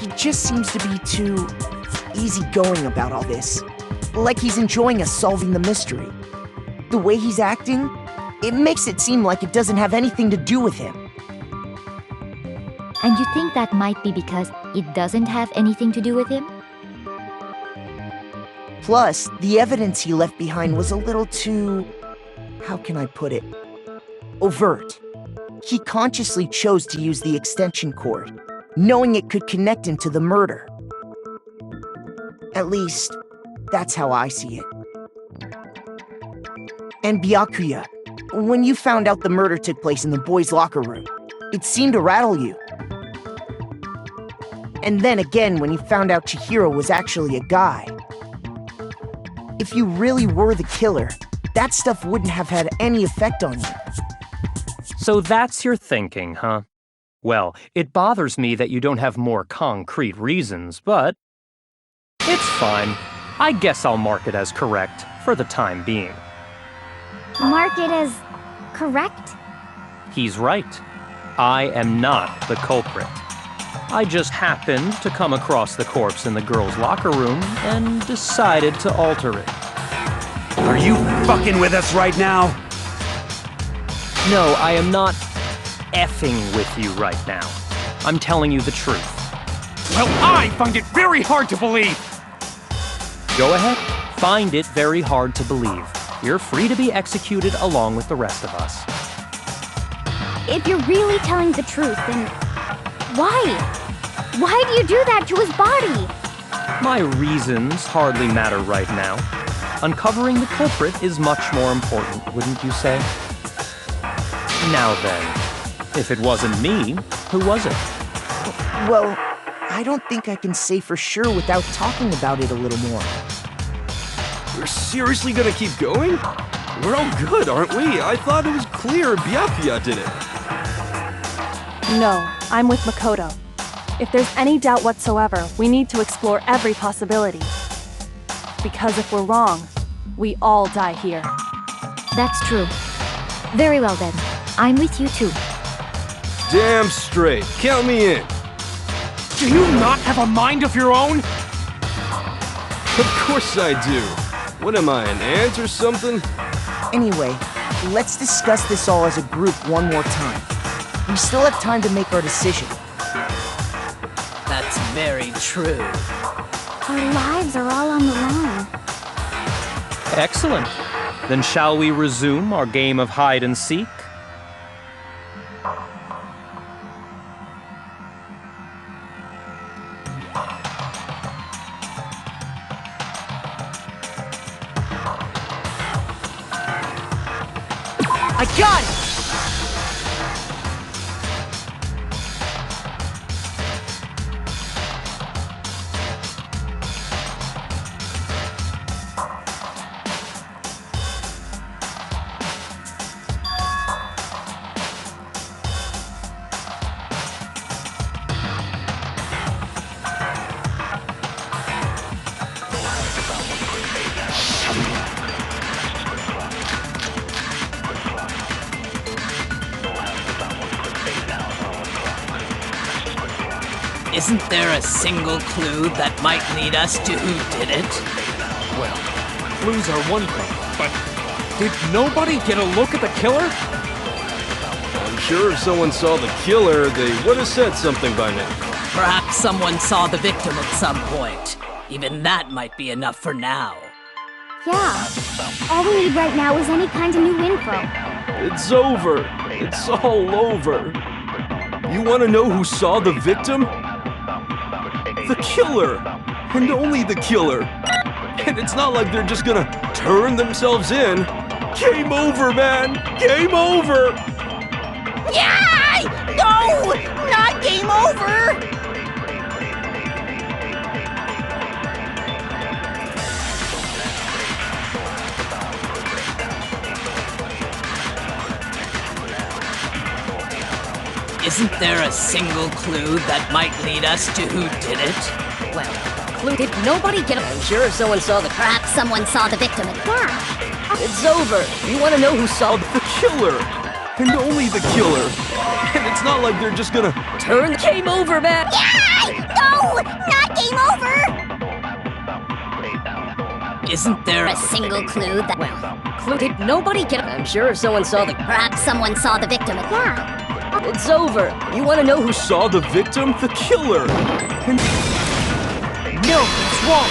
He just seems to be too easygoing about all this. Like he's enjoying us solving the mystery. The way he's acting, it makes it seem like it doesn't have anything to do with him. And you think that might be because it doesn't have anything to do with him? Plus, the evidence he left behind was a little too... how can I put it? Overt. He consciously chose to use the extension cord, knowing it could connect him to the murder. At least, that's how I see it. And Byakuya, when you found out the murder took place in the boys' locker room, it seemed to rattle you. And then again when you found out Chihiro was actually a guy. If you really were the killer, that stuff wouldn't have had any effect on you. So that's your thinking, huh? Well, it bothers me that you don't have more concrete reasons, but it's fine. I guess I'll mark it as correct for the time being. Mark it as correct? He's right. I am not the culprit. I just happened to come across the corpse in the girls' locker room and decided to alter it. Are you fucking with us right now? No, I am not effing with you right now. I'm telling you the truth. Well, I find it very hard to believe! Go ahead. Find it very hard to believe. You're free to be executed along with the rest of us. If you're really telling the truth, then why? Why do you do that to his body? My reasons hardly matter right now. Uncovering the culprit is much more important, wouldn't you say? Now then, if it wasn't me, who was it? Well, I don't think I can say for sure without talking about it a little more. We're seriously gonna keep going? We're all good, aren't we? I thought it was clear Byakuya did it. No, I'm with Makoto. If there's any doubt whatsoever, we need to explore every possibility. Because if we're wrong, we all die here. That's true. Very well then. I'm with you too. Damn straight. Count me in. Do you not have a mind of your own? Of course I do. What am I, an ant or something? Anyway, let's discuss this all as a group one more time. We still have time to make our decision. That's very true. Our lives are all on the line. Excellent. Then shall we resume our game of hide and seek? I got it! Isn't there a single clue that might lead us to who did it? Well, clues are one thing, but did nobody get a look at the killer? I'm sure if someone saw the killer, they would have said something by now. Perhaps someone saw the victim at some point. Even that might be enough for now. Yeah. All we need right now is any kind of new info. It's over. It's all over. You want to know who saw the victim? The killer! And only the killer! And it's not like they're just gonna turn themselves in. Game over, man! Game over! Yeah! No! Not game over! Isn't there a single clue that might lead us to who did it? Well, clue, did nobody get a... I'm sure someone saw the... Perhaps someone saw the victim. Yeah. It's over. You want to know who saw The killer! And only the killer! And it's not like they're just gonna... Turn game over, man! Yeah! No! Not game over! Isn't there A single clue that... Well, clue, did nobody get... I'm sure someone saw the... Perhaps someone saw the victim. Yeah. It's over. You want to know who Saw the victim? The killer! And... No, it's wrong.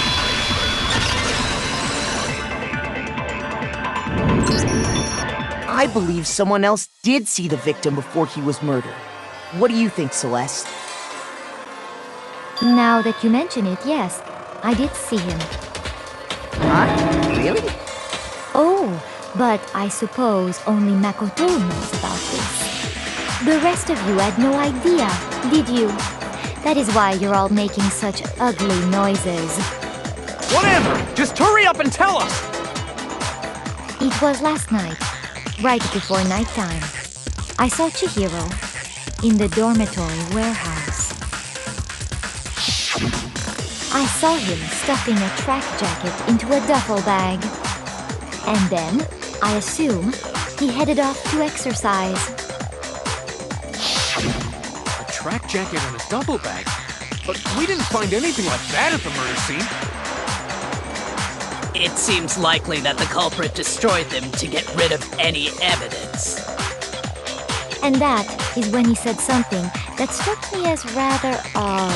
I believe someone else did see the victim before he was murdered. What do you think, Celeste? Now that you mention it, yes, I did see him. Huh? Really? Oh, but I suppose only Makoto knows about this. The rest of you had no idea, did you? That is why you're all making such ugly noises. Whatever! Just hurry up and tell us! It was last night, right before nighttime. I saw Chihiro in the dormitory warehouse. I saw him stuffing a track jacket into a duffel bag. And then, I assume, he headed off to exercise. A track jacket and a duffel bag? But we didn't find anything like that at the murder scene. It seems likely that the culprit destroyed them to get rid of any evidence. And that is when he said something that struck me as rather odd.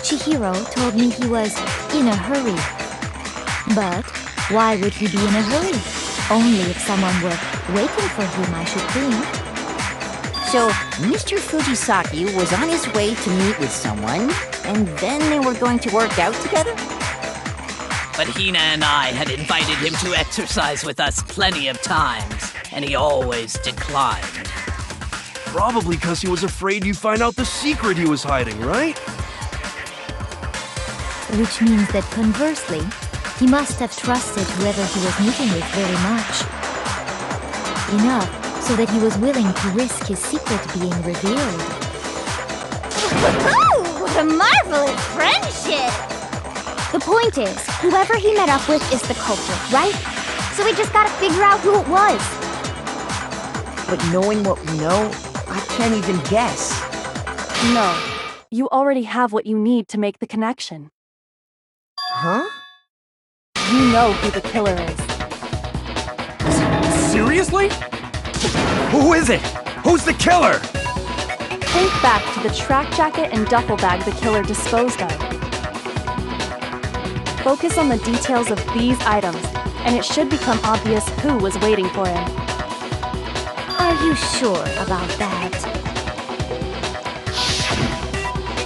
Chihiro told me he was in a hurry. But why would he be in a hurry? Only if someone were waiting for him, I should think. So, Mr. Fujisaki was on his way to meet with someone, and then they were going to work out together? But Hina and I had invited him to exercise with us plenty of times, and he always declined. Probably because he was afraid you'd find out the secret he was hiding, right? Which means that conversely, he must have trusted whoever he was meeting with very much. Enough so that he was willing to risk his secret being revealed. Oh, what a marvelous friendship! The point is, whoever he met up with is the culprit, right? So we just gotta figure out who it was. But knowing what we know, I can't even guess. No, you already have what you need to make the connection. Huh? You know who the killer is. Seriously? Who is it? Who's the killer? Think back to the track jacket and duffel bag the killer disposed of. Focus on the details of these items, and it should become obvious who was waiting for him. Are you sure about that?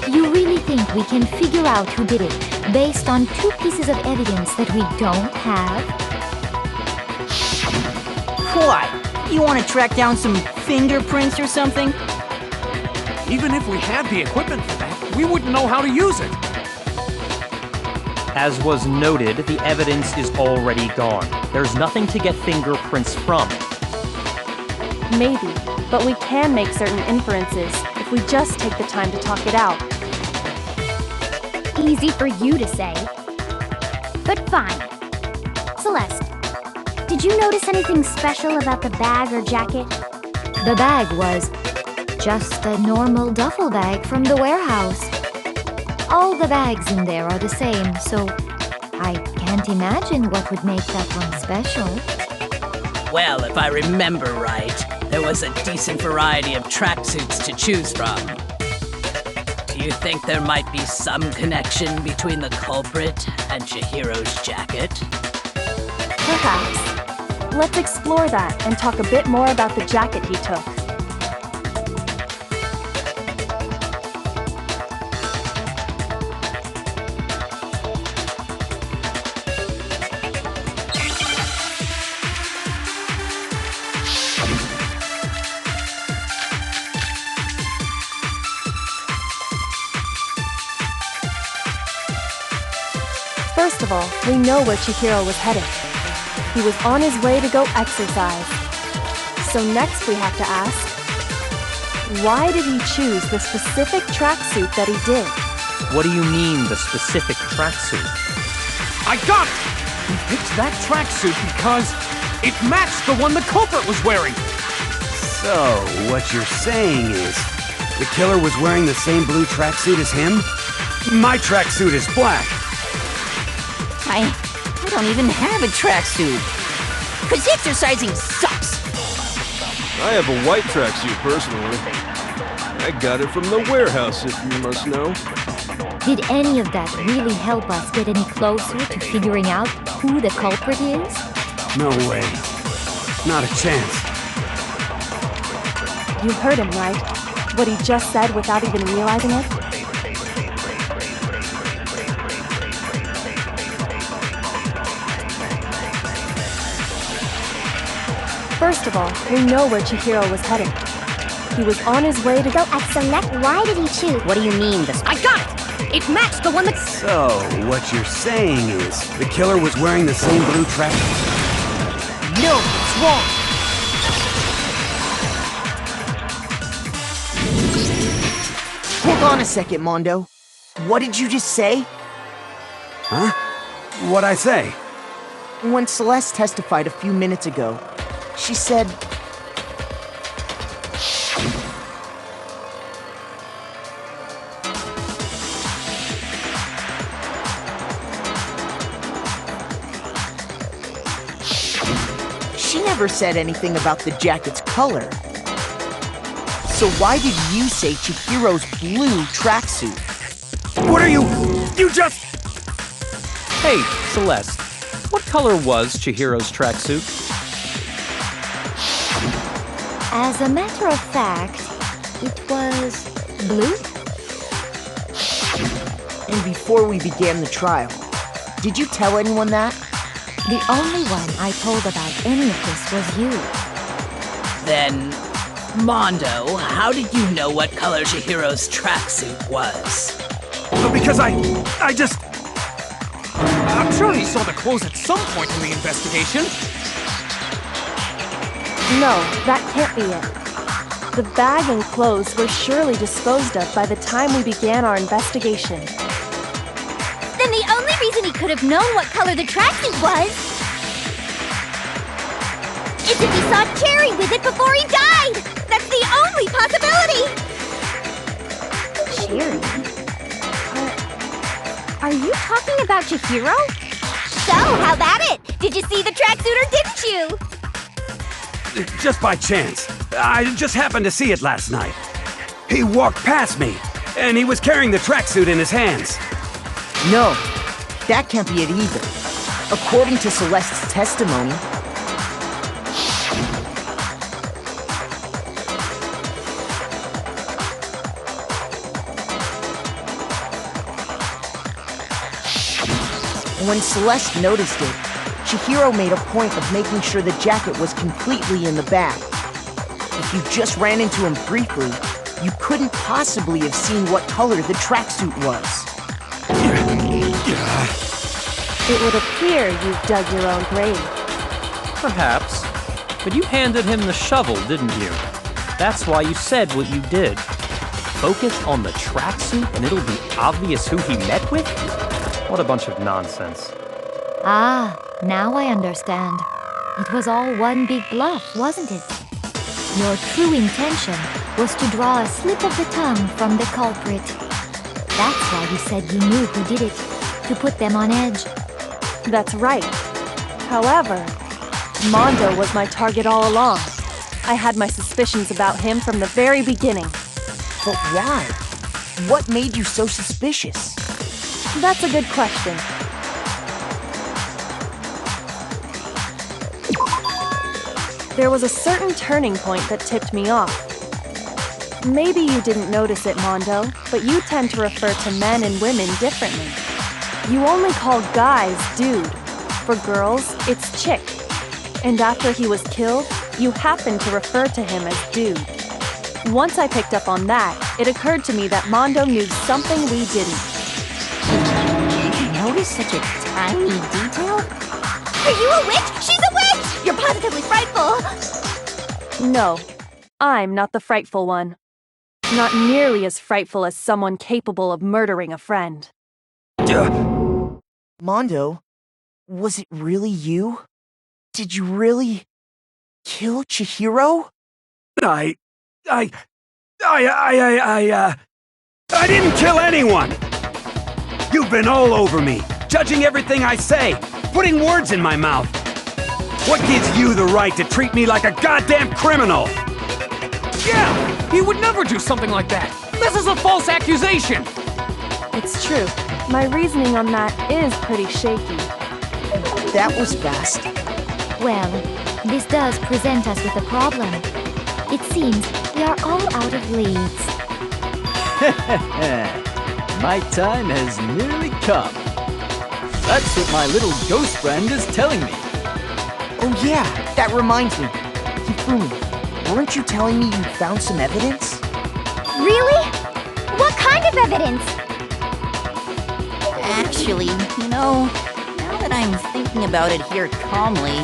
You really think we can figure out who did it based on 2 pieces of evidence that we don't have? What? You want to track down some fingerprints or something? Even if we had the equipment for that, we wouldn't know how to use it. As was noted, the evidence is already gone. There's nothing to get fingerprints from. Maybe, but we can make certain inferences if we just take the time to talk it out. Easy for you to say. But fine. Celeste, did you notice anything special about the bag or jacket? The bag was just a normal duffel bag from the warehouse. All the bags in there are the same, so I can't imagine what would make that one special. Well, if I remember right, there was a decent variety of tracksuits to choose from. Do you think there might be some connection between the culprit and Chihiro's jacket? Perhaps. Let's explore that and talk a bit more about the jacket he took. First of all, we know where Chihiro was headed. He was on his way to go exercise. So next we have to ask, why did he choose the specific tracksuit that he did? What do you mean, the specific tracksuit? I got it! He picked that tracksuit because it matched the one the culprit was wearing. So, what you're saying is, the killer was wearing the same blue tracksuit as him? My tracksuit is black. I don't even have a tracksuit. 'Cause exercising sucks. I have a white tracksuit, personally. I got it from the warehouse, if you must know. Did any of that really help us get any closer to figuring out who the culprit is? No way. Not a chance. You heard him, right? What he just said without even realizing it? First of all, we know where Chihiro was headed. He was on his way to go select. Why did he choose? What do you mean, I got it! It matched the one that... So, what you're saying is, the killer was wearing the same blue tracksuit? No, it's wrong! Hold on a second, Mondo. What did you just say? Huh? What'd I say? When Celeste testified a few minutes ago, she said... She never said anything about the jacket's color. So why did you say Chihiro's blue tracksuit? What are you... You just... Hey, Celeste, what color was Chihiro's tracksuit? As a matter of fact, it was blue. And before we began the trial, did you tell anyone that? The only one I told about any of this was you. Then, Mondo, how did you know what color Chihiro's tracksuit was? Because I just... I'm sure he saw the clothes at some point in the investigation. No, that can't be it. The bag and clothes were surely disposed of by the time we began our investigation. Then the only reason he could have known what color the tracksuit was is if he saw Cherry with it before he died! That's the only possibility! Cherry? Are you talking about Chihiro? So, how about it? Did you see the tracksuit or didn't you? Just by chance. I just happened to see it last night. He walked past me, and he was carrying the tracksuit in his hands. No, that can't be it either. According to Celeste's testimony, when Celeste noticed it, Chihiro made a point of making sure the jacket was completely in the bag. If you just ran into him briefly, you couldn't possibly have seen what color the tracksuit was. It would appear you've dug your own grave. Perhaps. But you handed him the shovel, didn't you? That's why you said what you did. Focus on the tracksuit and it'll be obvious who he met with? What a bunch of nonsense. Ah, now I understand. It was all one big bluff, wasn't it? Your true intention was to draw a slip of the tongue from the culprit. That's why you said you knew who did it, to put them on edge. That's right. However, Mondo was my target all along. I had my suspicions about him from the very beginning. But why? What made you so suspicious? That's a good question. There was a certain turning point that tipped me off. Maybe you didn't notice it, Mondo, but you tend to refer to men and women differently. You only call guys dude. For girls, it's chick. And after he was killed, you happened to refer to him as dude. Once I picked up on that, it occurred to me that Mondo knew something we didn't. You know notice such a tiny detail? Are you a witch? She's a witch! You're positively frightful! No, I'm not the frightful one. Not nearly as frightful as someone capable of murdering a friend. Mondo, was it really you? Did you really kill Chihiro? I didn't kill anyone! You've been all over me, judging everything I say, putting words in my mouth. What gives you the right to treat me like a goddamn criminal? Yeah! He would never do something like that! This is a false accusation! It's true. My reasoning on that is pretty shaky. That was fast. Well, this does present us with a problem. It seems we are all out of leads. My time has nearly come. That's what my little ghost friend is telling me. Oh yeah, that reminds me. Hifumi, weren't you telling me you found some evidence? Really? What kind of evidence? Actually, now that I'm thinking about it here calmly,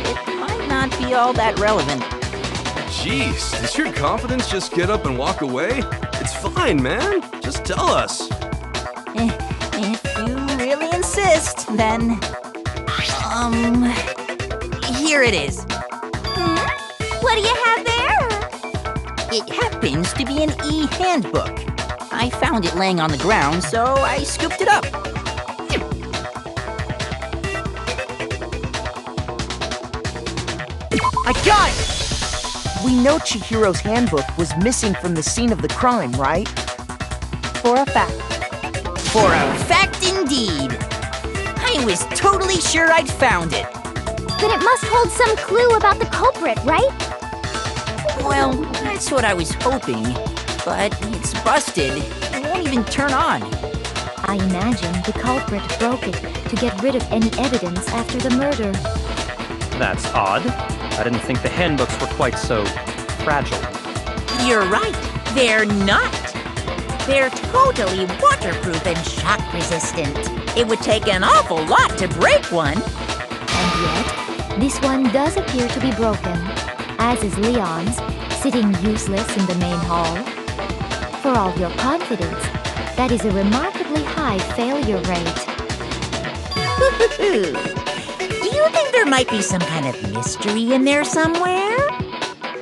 it might not be all that relevant. Jeez, does your confidence just get up and walk away? It's fine, man. Just tell us. If you really insist, then... here it is. What do you have there? It happens to be an e-handbook. I found it laying on the ground, so I scooped it up. I got it! We know Chihiro's handbook was missing from the scene of the crime, right? For a fact. For a fact indeed. I was totally sure I'd found it. Then it must hold some clue about the culprit, right? Well, that's what I was hoping. But it's busted. It won't even turn on. I imagine the culprit broke it to get rid of any evidence after the murder. That's odd. I didn't think the handbooks were quite so fragile. You're right. They're not. They're totally waterproof and shock resistant. It would take an awful lot to break one. And yet, this one does appear to be broken, as is Leon's, sitting useless in the main hall. For all your confidence, that is a remarkably high failure rate. Do you think there might be some kind of mystery in there somewhere?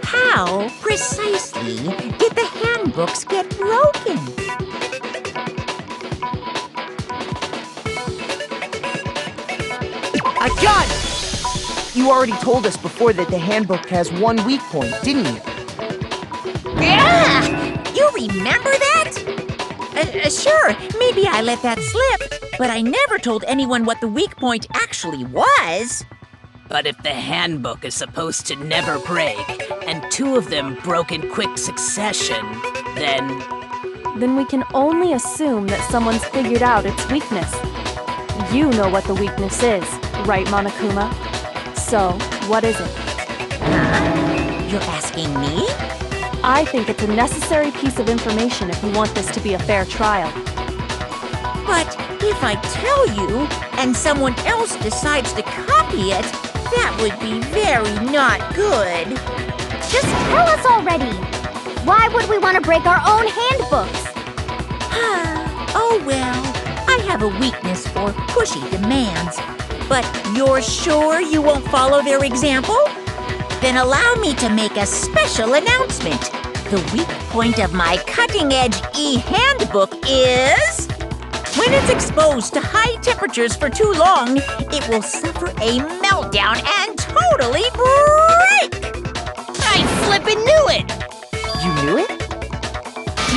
How precisely did the handbooks get broken? I got it! You already told us before that the handbook has one weak point, didn't you? Yeah! You remember that? Sure, maybe I let that slip, but I never told anyone what the weak point actually was. But if the handbook is supposed to never break, and two of them broke in quick succession, then we can only assume that someone's figured out its weakness. You know what the weakness is, right, Monokuma? So, what is it? You're asking me? I think it's a necessary piece of information if you want this to be a fair trial. But if I tell you, and someone else decides to copy it, that would be very not good. Just tell us already! Why would we want to break our own handbooks? Oh well, I have a weakness for pushy demands. But you're sure you won't follow their example? Then allow me to make a special announcement. The weak point of my cutting-edge e-handbook is... when it's exposed to high temperatures for too long, it will suffer a meltdown and totally break! I flippin' knew it! You knew it?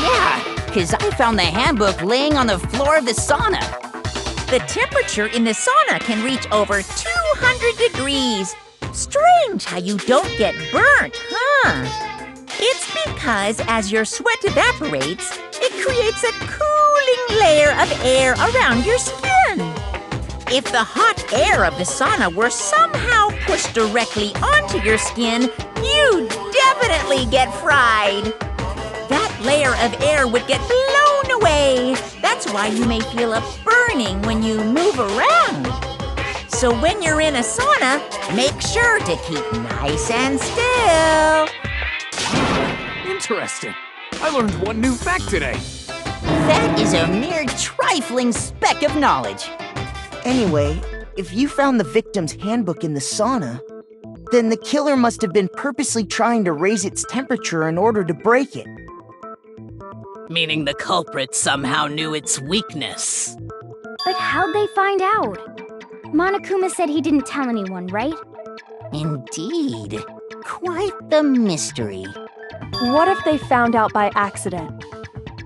Yeah, because I found the handbook laying on the floor of the sauna. The temperature in the sauna can reach over 200 degrees. Strange how you don't get burnt, huh? It's because as your sweat evaporates, it creates a cooling layer of air around your skin. If the hot air of the sauna were somehow pushed directly onto your skin, you'd definitely get fried. That layer of air would get blown away. That's why you may feel a burn warning when you move around. So when you're in a sauna, make sure to keep nice and still. Interesting. I learned one new fact today. That is a mere trifling speck of knowledge. Anyway, if you found the victim's handbook in the sauna, then the killer must have been purposely trying to raise its temperature in order to break it. Meaning the culprit somehow knew its weakness. But how'd they find out? Monokuma said he didn't tell anyone, right? Indeed. Quite the mystery. What if they found out by accident?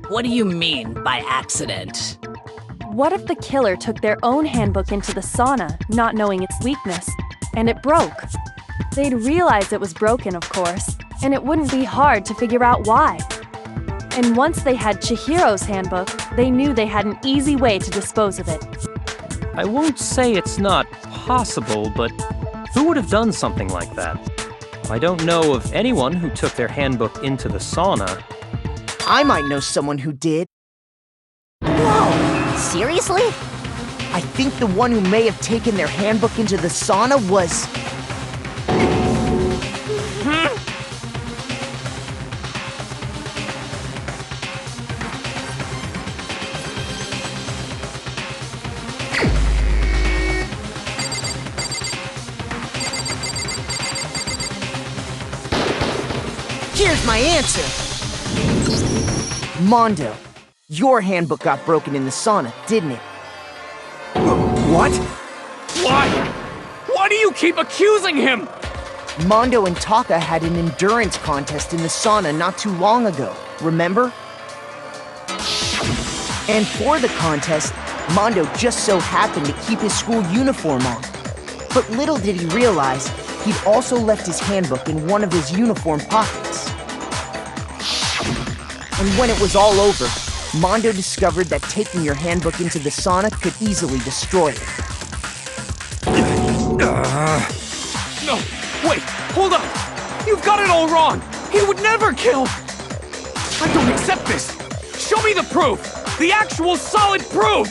What do you mean by accident? What if the killer took their own handbook into the sauna, not knowing its weakness, and it broke? They'd realize it was broken, of course, and it wouldn't be hard to figure out why. And once they had Chihiro's handbook, they knew they had an easy way to dispose of it. I won't say it's not possible, but who would have done something like that? I don't know of anyone who took their handbook into the sauna. I might know someone who did. Whoa! Seriously? I think the one who may have taken their handbook into the sauna was... Here's my answer! Mondo, your handbook got broken in the sauna, didn't it? What? Why? Why do you keep accusing him? Mondo and Taka had an endurance contest in the sauna not too long ago, remember? And for the contest, Mondo just so happened to keep his school uniform on. But little did he realize, he'd also left his handbook in one of his uniform pockets. And when it was all over, Mondo discovered that taking your handbook into the sauna could easily destroy it. No, wait, hold up! You've got it all wrong! He would never kill! I don't accept this! Show me the proof! The actual solid proof!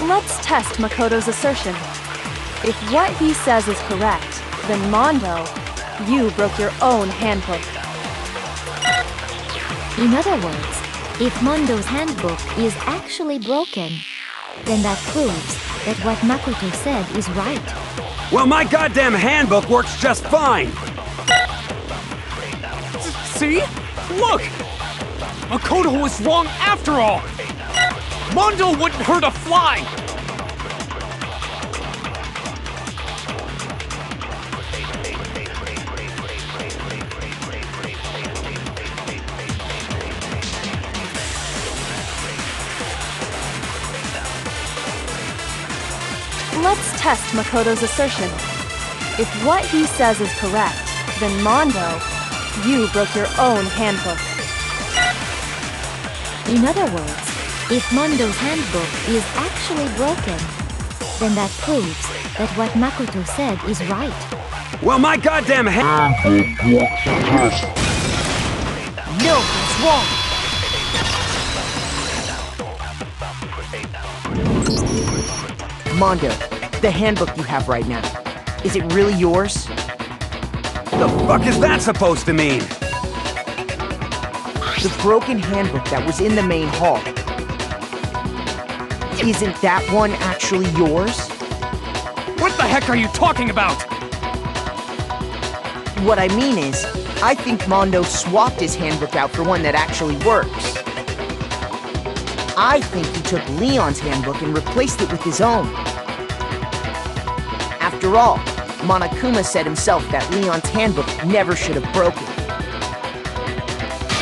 Let's test Makoto's assertion. If what he says is correct, then Mondo, you broke your own handbook. In other words, if Mondo's handbook is actually broken, then that proves that what Makoto said is right. Well, my goddamn handbook works just fine! See? Look! Makoto was wrong after all! Mondo wouldn't hurt a fly! Let's test Makoto's assertion. If what he says is correct, then Mondo, you broke your own handbook. In other words, if Mondo's handbook is actually broken, then that proves that what Makoto said is right. Well, my goddamn handbook works just... No, he's wrong! Mondo, the handbook you have right now, is it really yours? The fuck is that supposed to mean? The broken handbook that was in the main hall. Isn't that one actually yours? What the heck are you talking about? What I mean is, I think Mondo swapped his handbook out for one that actually works. I think he took Leon's handbook and replaced it with his own. After all, Monokuma said himself that Leon's handbook never should have broken.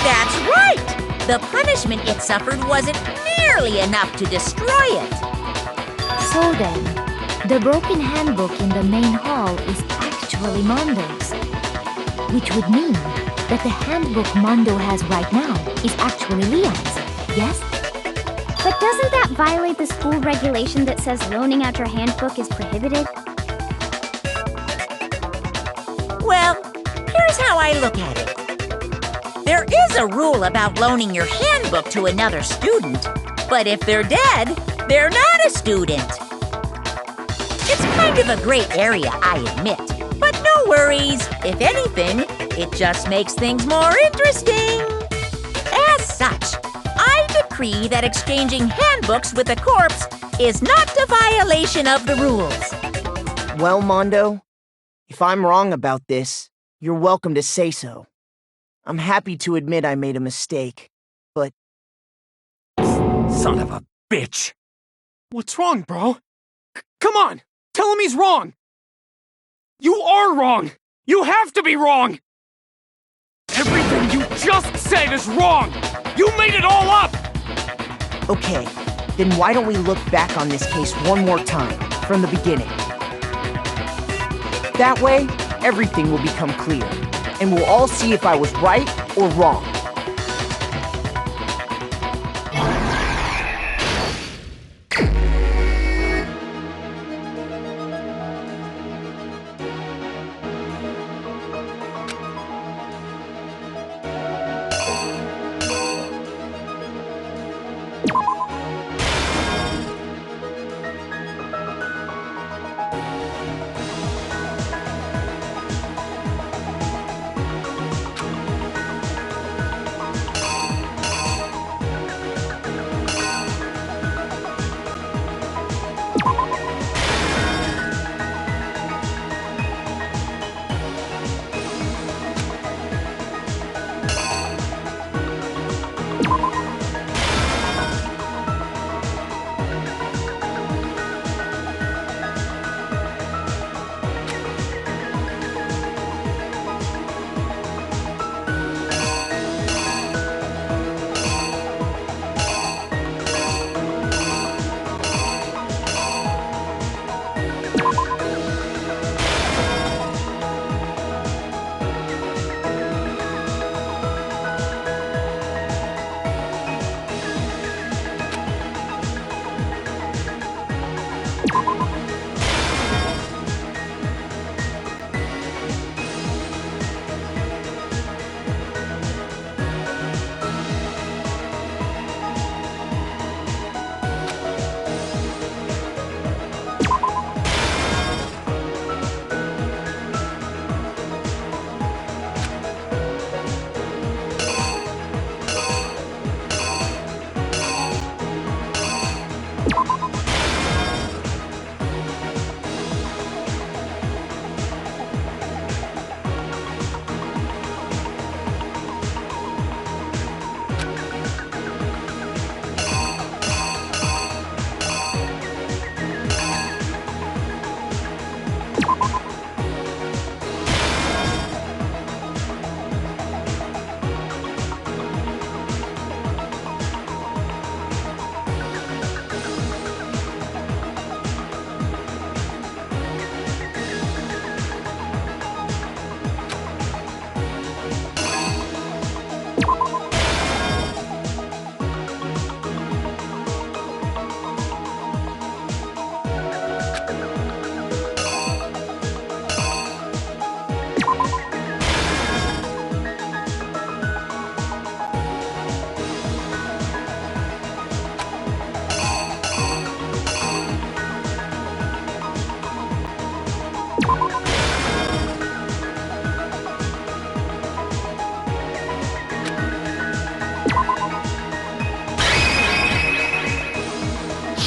That's right! The punishment it suffered wasn't nearly enough to destroy it. So then, the broken handbook in the main hall is actually Mondo's, which would mean that the handbook Mondo has right now is actually Leon's, yes? But doesn't that violate the school regulation that says loaning out your handbook is prohibited? Well, here's how I look at it. There is a rule about loaning your handbook to another student, but if they're dead, they're not a student. It's kind of a gray area, I admit, but no worries. If anything, it just makes things more interesting. As such, I decree that exchanging handbooks with a corpse is not a violation of the rules. Well, Mondo, if I'm wrong about this, you're welcome to say so. I'm happy to admit I made a mistake, but... Son of a bitch! What's wrong, bro? Come on! Tell him he's wrong! You are wrong! You have to be wrong! Everything you just said is wrong! You made it all up! Okay, then why don't we look back on this case one more time, from the beginning? That way, everything will become clear, and we'll all see if I was right or wrong.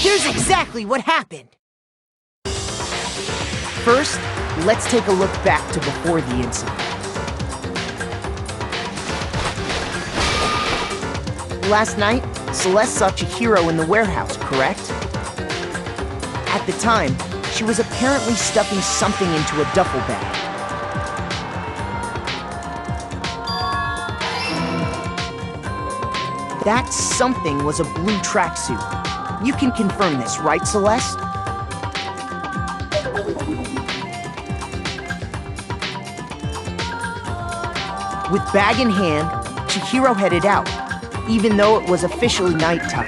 Here's exactly what happened. First, let's take a look back to before the incident. Last night, Celeste saw Chihiro in the warehouse, correct? At the time, she was apparently stuffing something into a duffel bag. That something was a blue tracksuit. You can confirm this, right, Celeste? With bag in hand, Chihiro headed out, even though it was officially nighttime.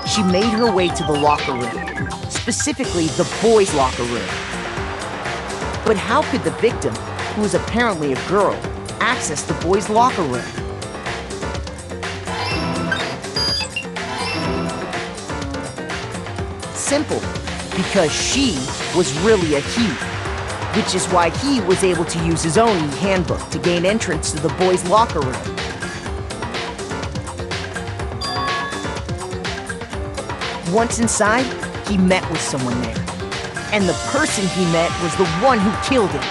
She made her way to the locker room, specifically the boys' locker room. But how could the victim, who was apparently a girl, access the boys' locker room? Simple, because she was really a he, which is why he was able to use his own e-handbook to gain entrance to the boys' locker room. Once inside, he met with someone there, and the person he met was the one who killed him.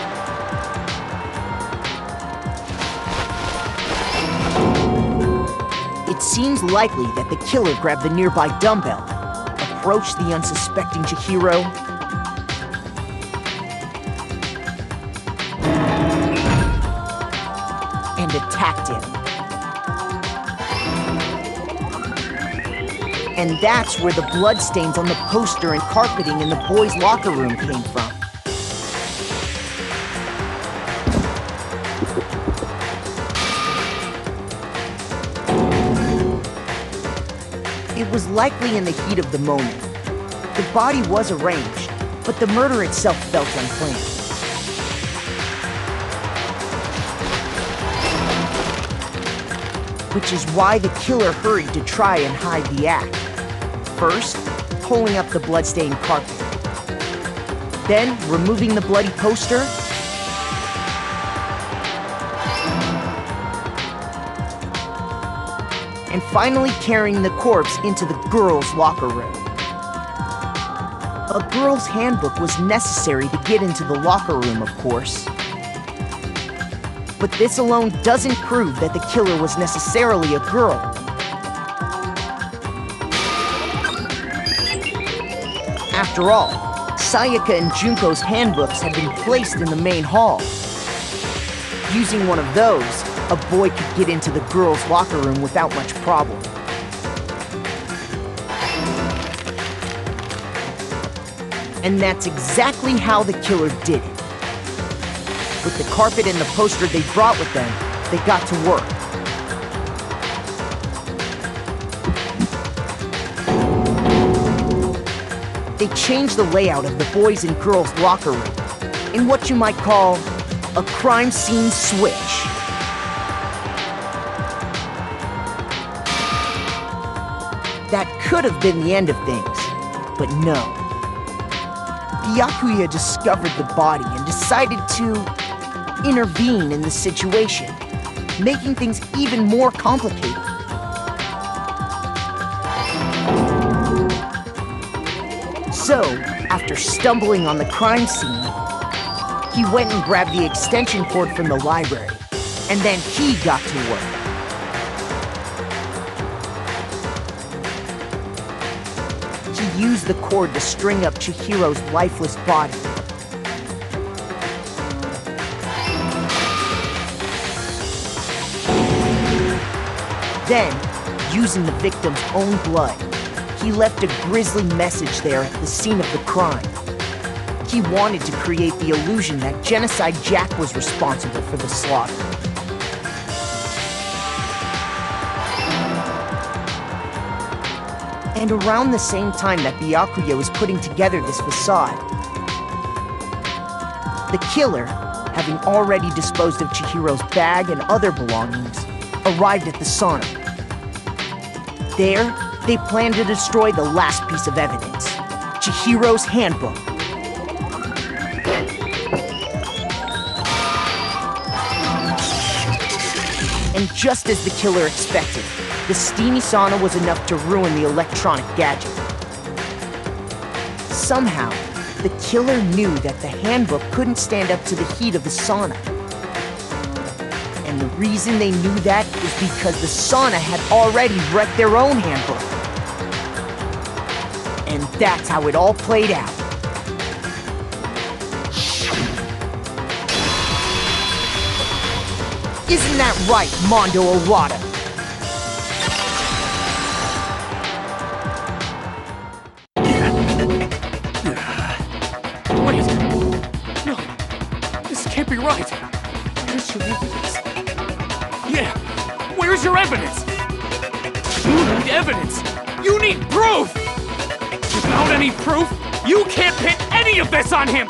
It seems likely that the killer grabbed the nearby dumbbell, approached the unsuspecting Chihiro, and attacked him. And that's where the bloodstains on the poster and carpeting in the boys' locker room came from. It was likely in the heat of the moment. The body was arranged, but the murder itself felt unplanned. Which is why the killer hurried to try and hide the act. First, pulling up the bloodstained carpet. Then, removing the bloody poster. And finally carrying the corpse into the girls' locker room. A girl's handbook was necessary to get into the locker room, of course. But this alone doesn't prove that the killer was necessarily a girl. After all, Sayaka and Junko's handbooks had been placed in the main hall. Using one of those, a boy could get into the girls' locker room without much problem. And that's exactly how the killer did it. With the carpet and the poster they brought with them, they got to work. They changed the layout of the boys' and girls' locker room in what you might call a crime scene switch. That could have been the end of things, but no. Byakuya discovered the body and decided to intervene in the situation, making things even more complicated. So, after stumbling on the crime scene, he went and grabbed the extension cord from the library, and then he got to work. He used the cord to string up Chihiro's lifeless body. Then, using the victim's own blood, he left a grisly message there at the scene of the crime. He wanted to create the illusion that Genocide Jack was responsible for the slaughter. And around the same time that Byakuya was putting together this facade, the killer, having already disposed of Chihiro's bag and other belongings, arrived at the sauna. There, they planned to destroy the last piece of evidence, Chihiro's handbook. And just as the killer expected, the steamy sauna was enough to ruin the electronic gadget. Somehow, the killer knew that the handbook couldn't stand up to the heat of the sauna. And the reason they knew that is because the sauna had already wrecked their own handbook. And that's how it all played out. Isn't that right, Mondo Owada? Wait. No. This can't be right. Where's your evidence? Yeah, where's your evidence? You need evidence! You need proof! Without any proof, you can't pin any of this on him!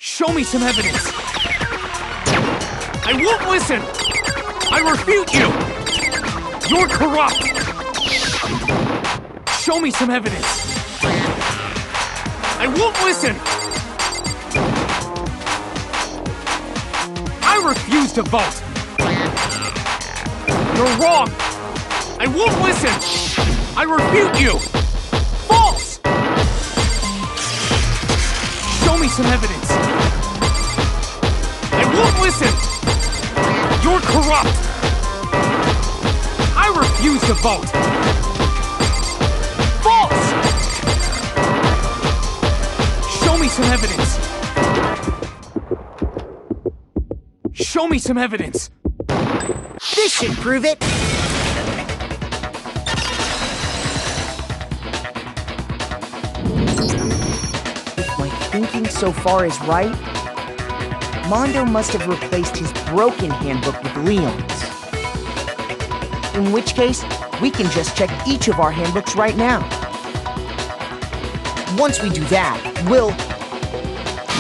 Show me some evidence! I won't listen! I refute you! You're corrupt! Show me some evidence! I won't listen! I refuse to vote! You're wrong! I won't listen! I refute you! False! Show me some evidence! I won't listen! You're corrupt! I refuse to vote! False! Show me some evidence! Show me some evidence! This should prove it! If my thinking so far is right, Mondo must have replaced his broken handbook with Leon's. In which case, we can just check each of our handbooks right now. Once we do that, we'll...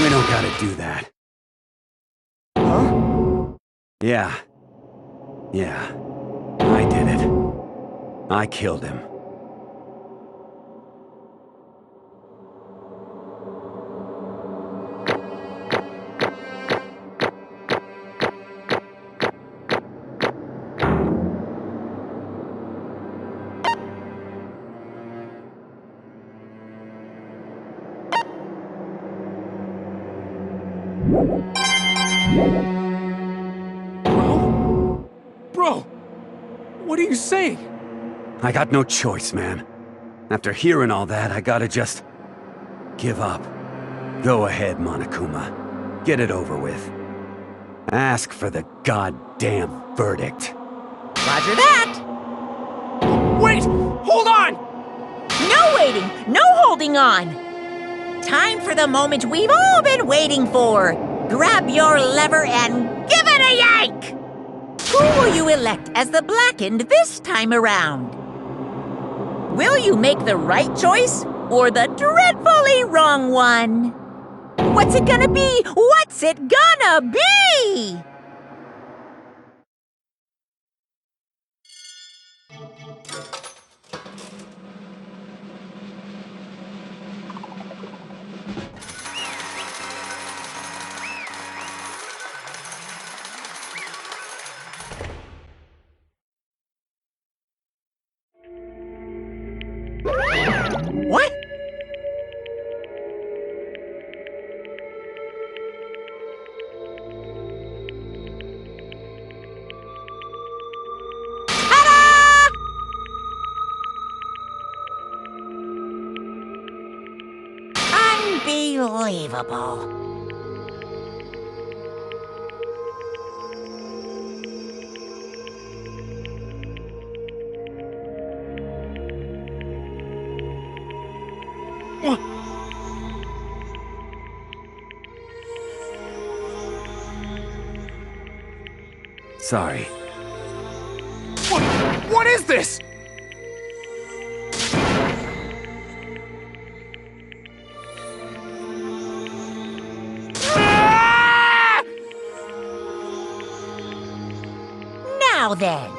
We don't gotta do that. Huh? Yeah. I did it. I killed him. Bro! What are you saying? I got no choice, man. After hearing all that, I gotta just... give up. Go ahead, Monokuma. Get it over with. Ask for the goddamn verdict. Roger that! Wait! Hold on! No waiting! No holding on! Time for the moment we've all been waiting for! Grab your lever and give it a yank! Who will you elect as the Blackened this time around? Will you make the right choice or the dreadfully wrong one? What's it gonna be? What's it gonna be? What? Ta-da! Unbelievable. Sorry. What is this? Now then.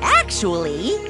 Actually...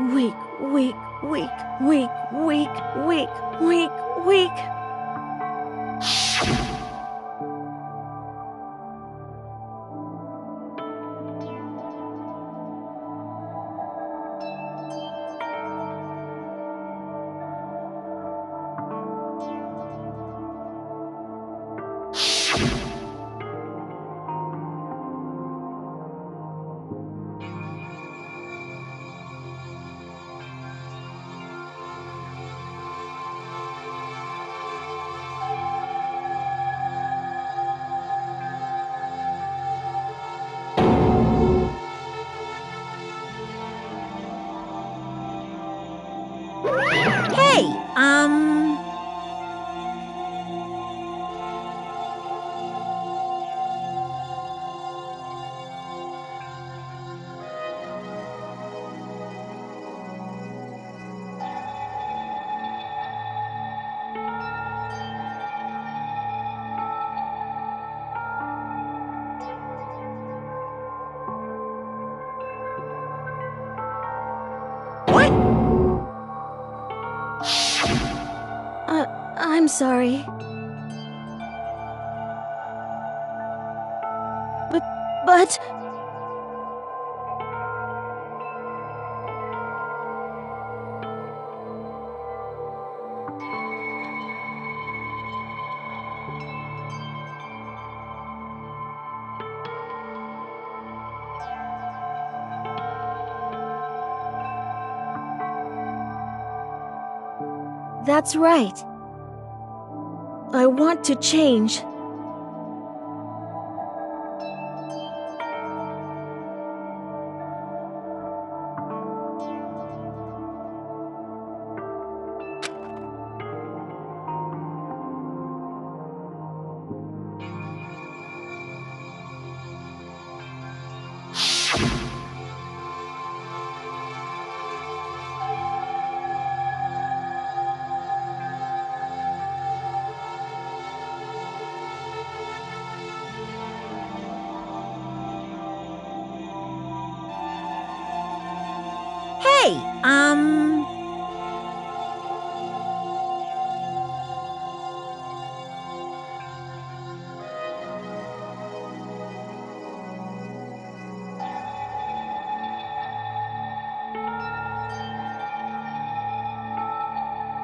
Weak, weak, weak, weak, weak, weak, weak, weak. Hey, What? I'm sorry. But... That's right. I want to change. Hey,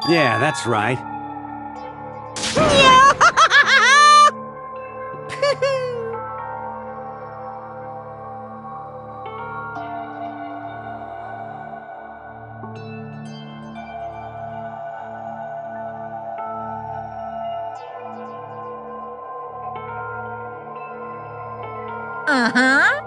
Yeah, that's right. Uh-huh.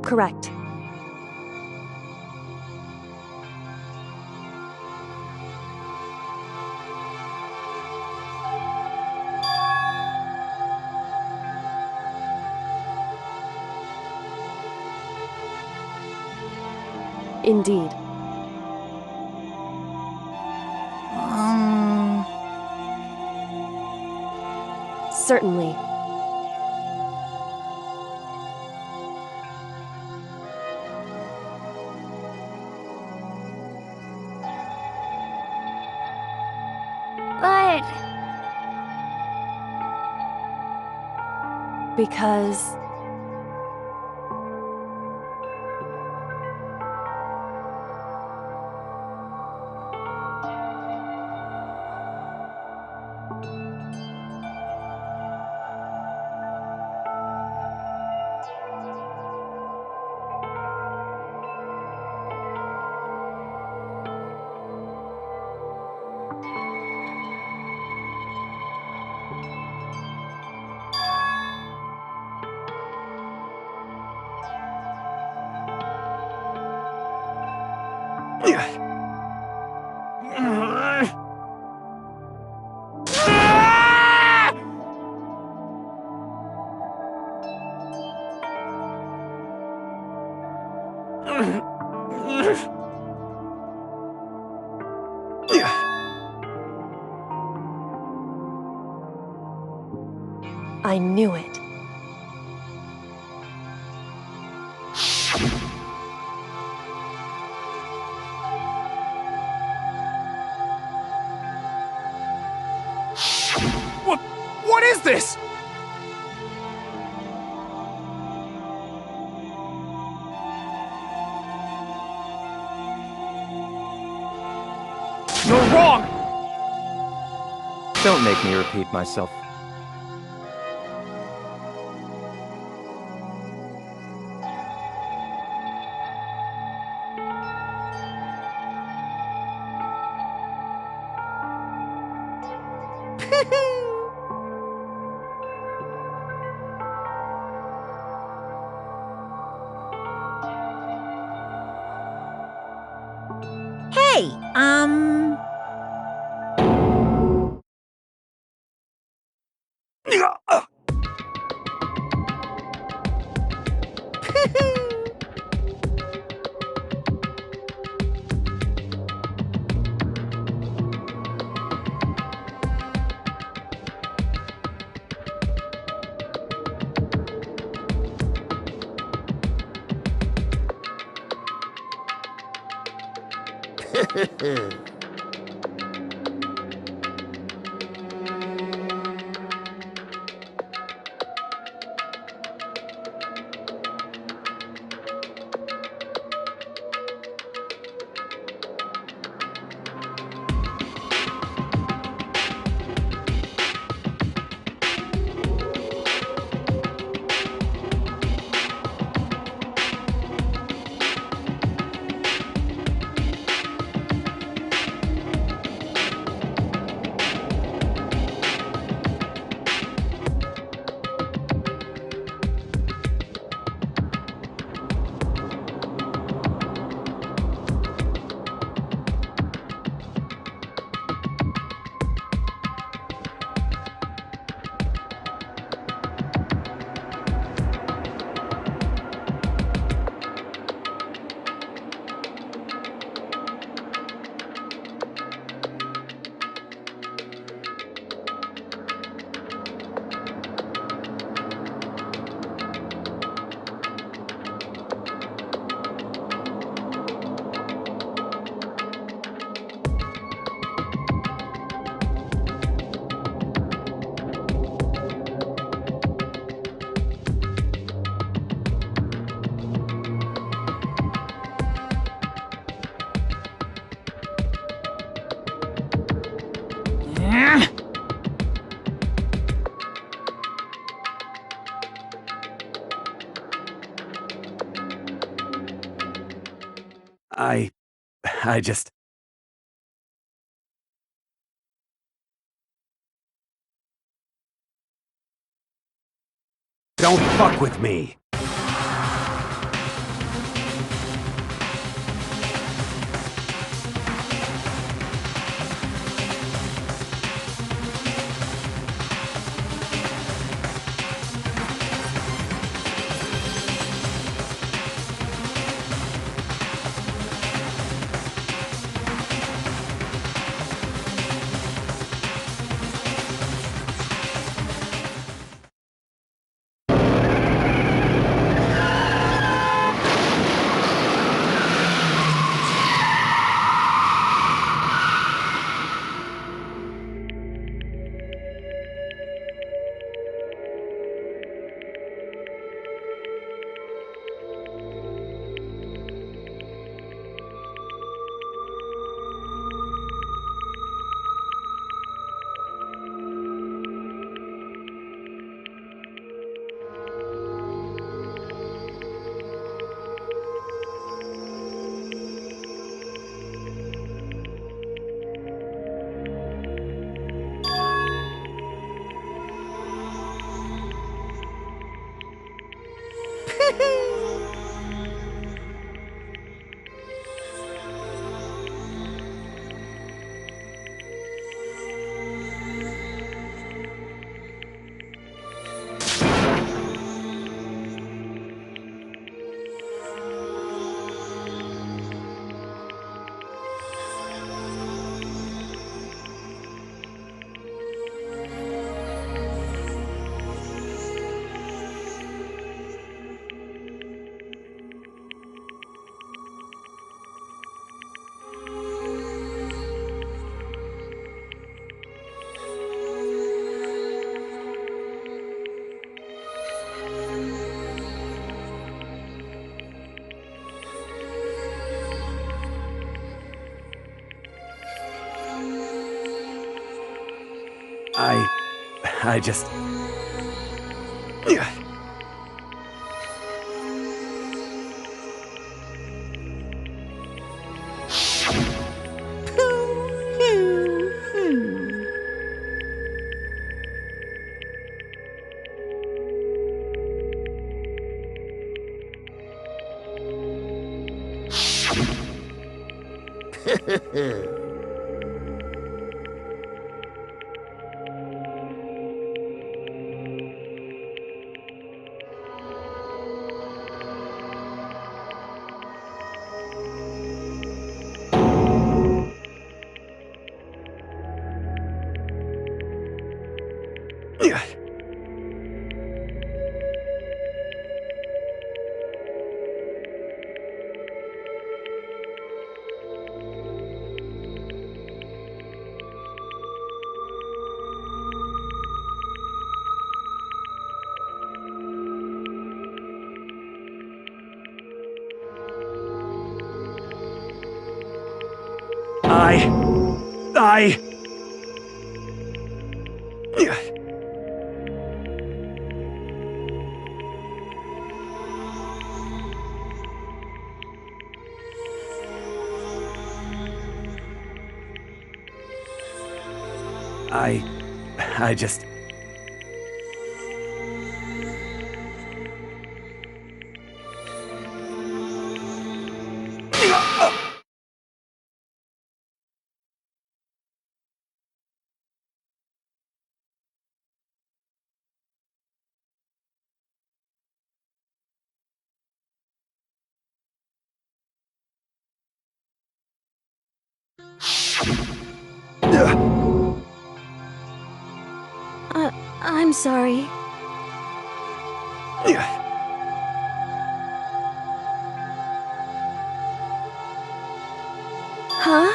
Correct. Indeed. Certainly. But... Because... I knew it. What is this? You're wrong! Don't make me repeat myself. Hey, I just... Don't fuck with me! I just... I just... I'm sorry. Huh?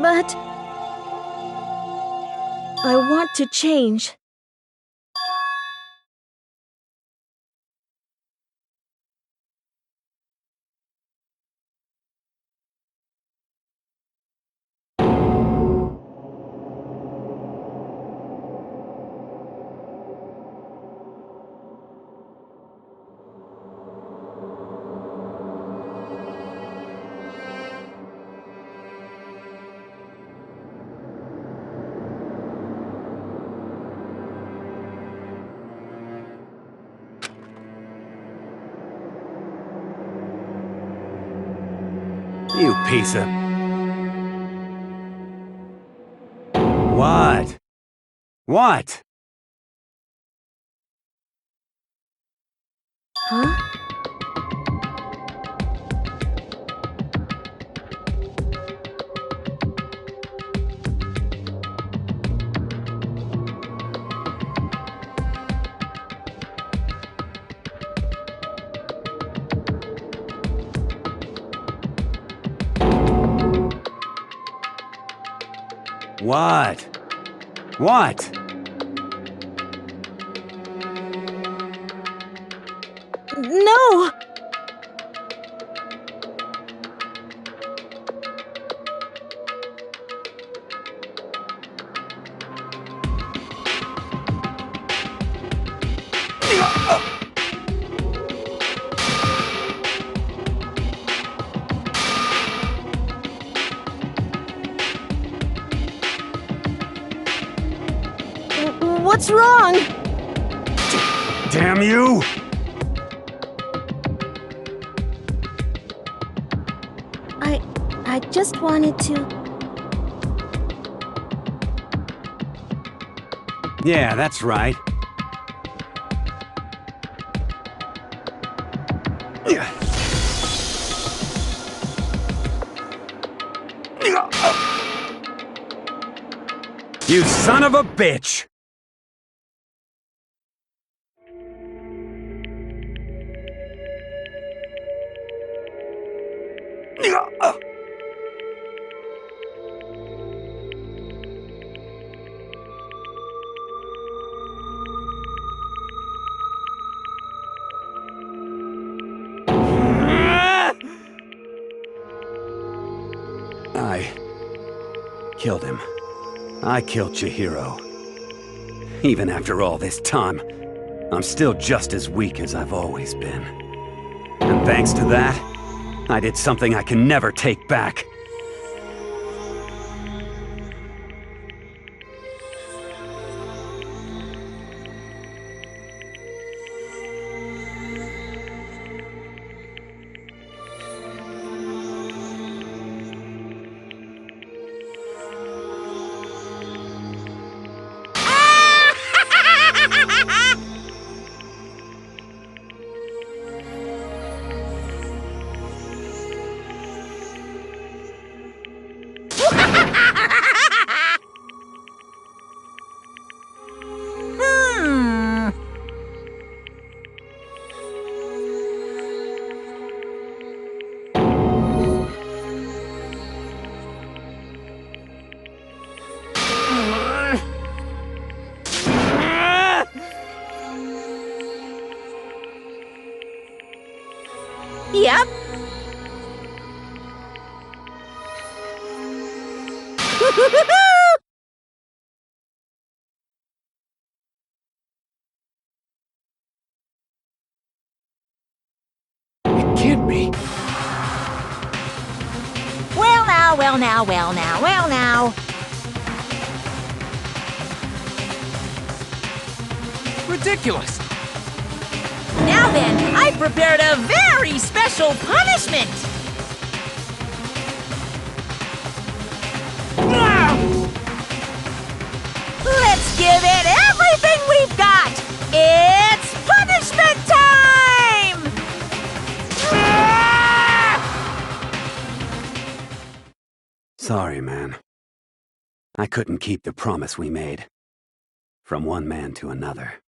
But... I want to change. You piece of... What? What? Huh? What? What? No! What's wrong? Damn you! I just wanted to... Yeah, that's right. You son of a bitch! I killed him. I killed Chihiro. Even after all this time, I'm still just as weak as I've always been. And thanks to that, I did something I can never take back. Yep. It can't be. Well now, well now, well now, well now. Ridiculous. Now then, I prepared a very special punishment. Let's give it everything we've got. It's punishment time! Sorry, man. I couldn't keep the promise we made. From one man to another.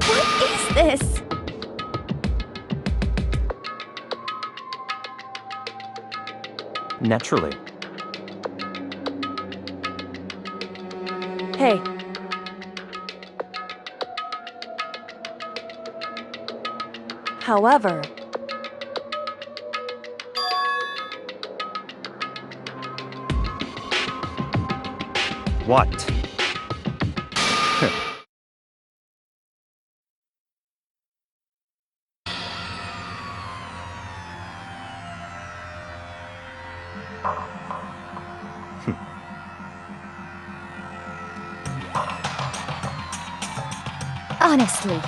What is this? Naturally. Hey. However, What? Honestly.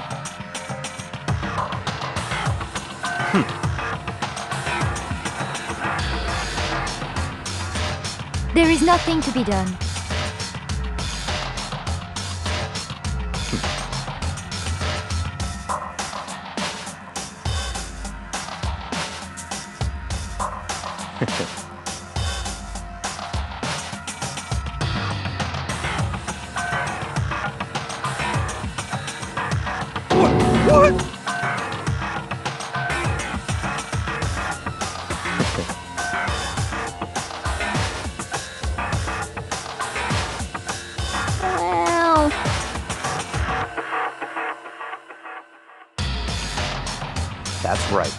There is nothing to be done. What? Well, That's right.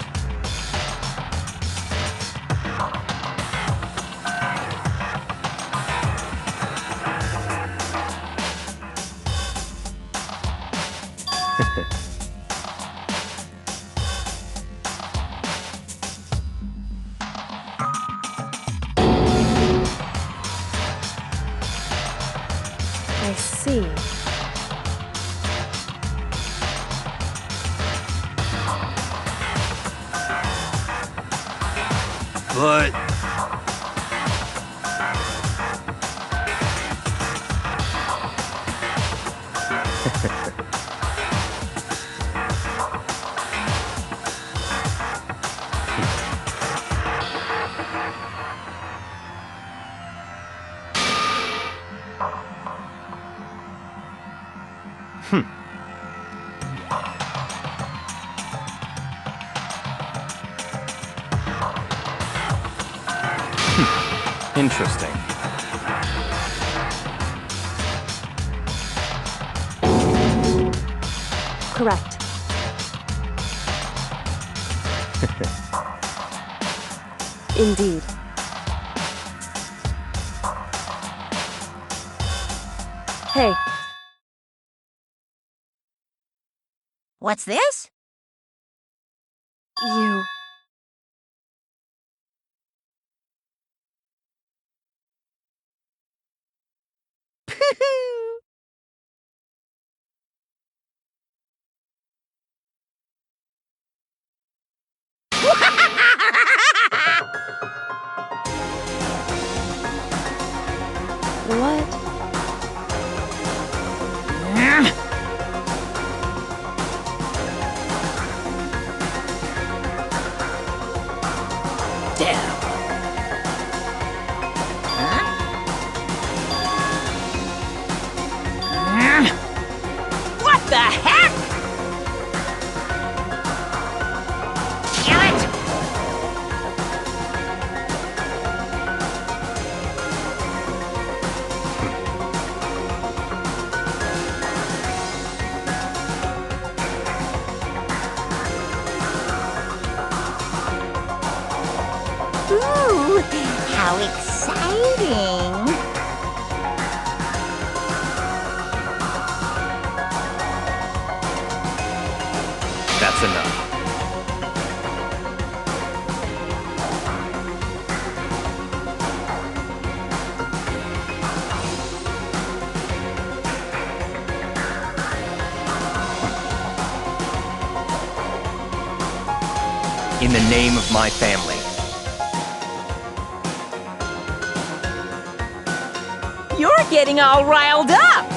I see. But... Interesting. Correct. Indeed. Hey, What's this? you. What? Damn. What the heck? Kill it! How exciting! That's enough. In the name of my family. You're getting all riled up!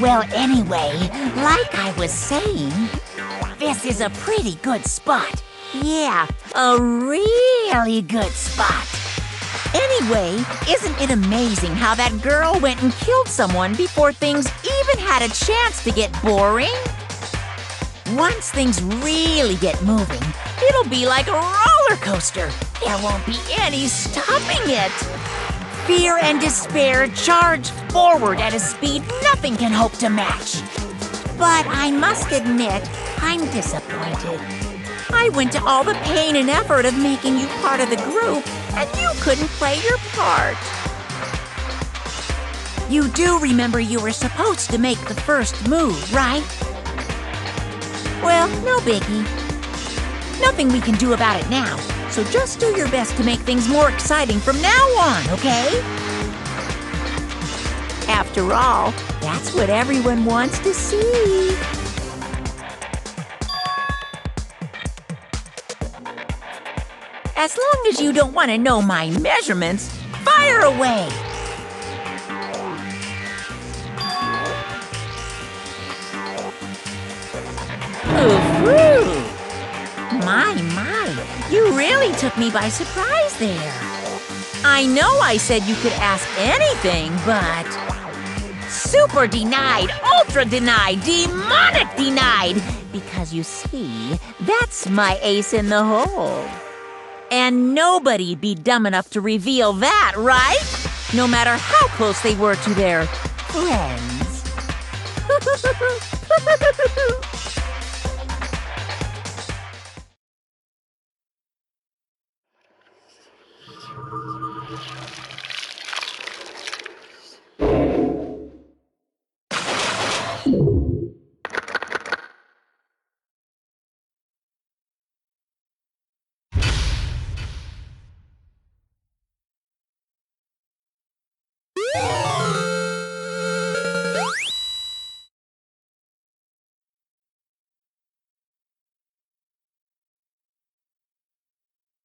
Well, anyway, like I was saying, this is a pretty good spot. Yeah, a really good spot. Anyway, isn't it amazing how that girl went and killed someone before things even had a chance to get boring? Once things really get moving, it'll be like a roller coaster. There won't be any stopping it. Fear and despair charge forward at a speed nothing can hope to match. But I must admit, I'm disappointed. I went to all the pain and effort of making you part of the group, and you couldn't play your part. You do remember you were supposed to make the first move, right? Well, no biggie. Nothing we can do about it now. So just do your best to make things more exciting from now on, okay? After all, that's what everyone wants to see. As long as you don't want to know my measurements, fire away! Ooh-hoo! My, you really took me by surprise there. I know I said you could ask anything, but... Super denied, ultra denied, demonic denied! Because you see, that's my ace in the hole. And nobody'd be dumb enough to reveal that, right? No matter how close they were to their friends.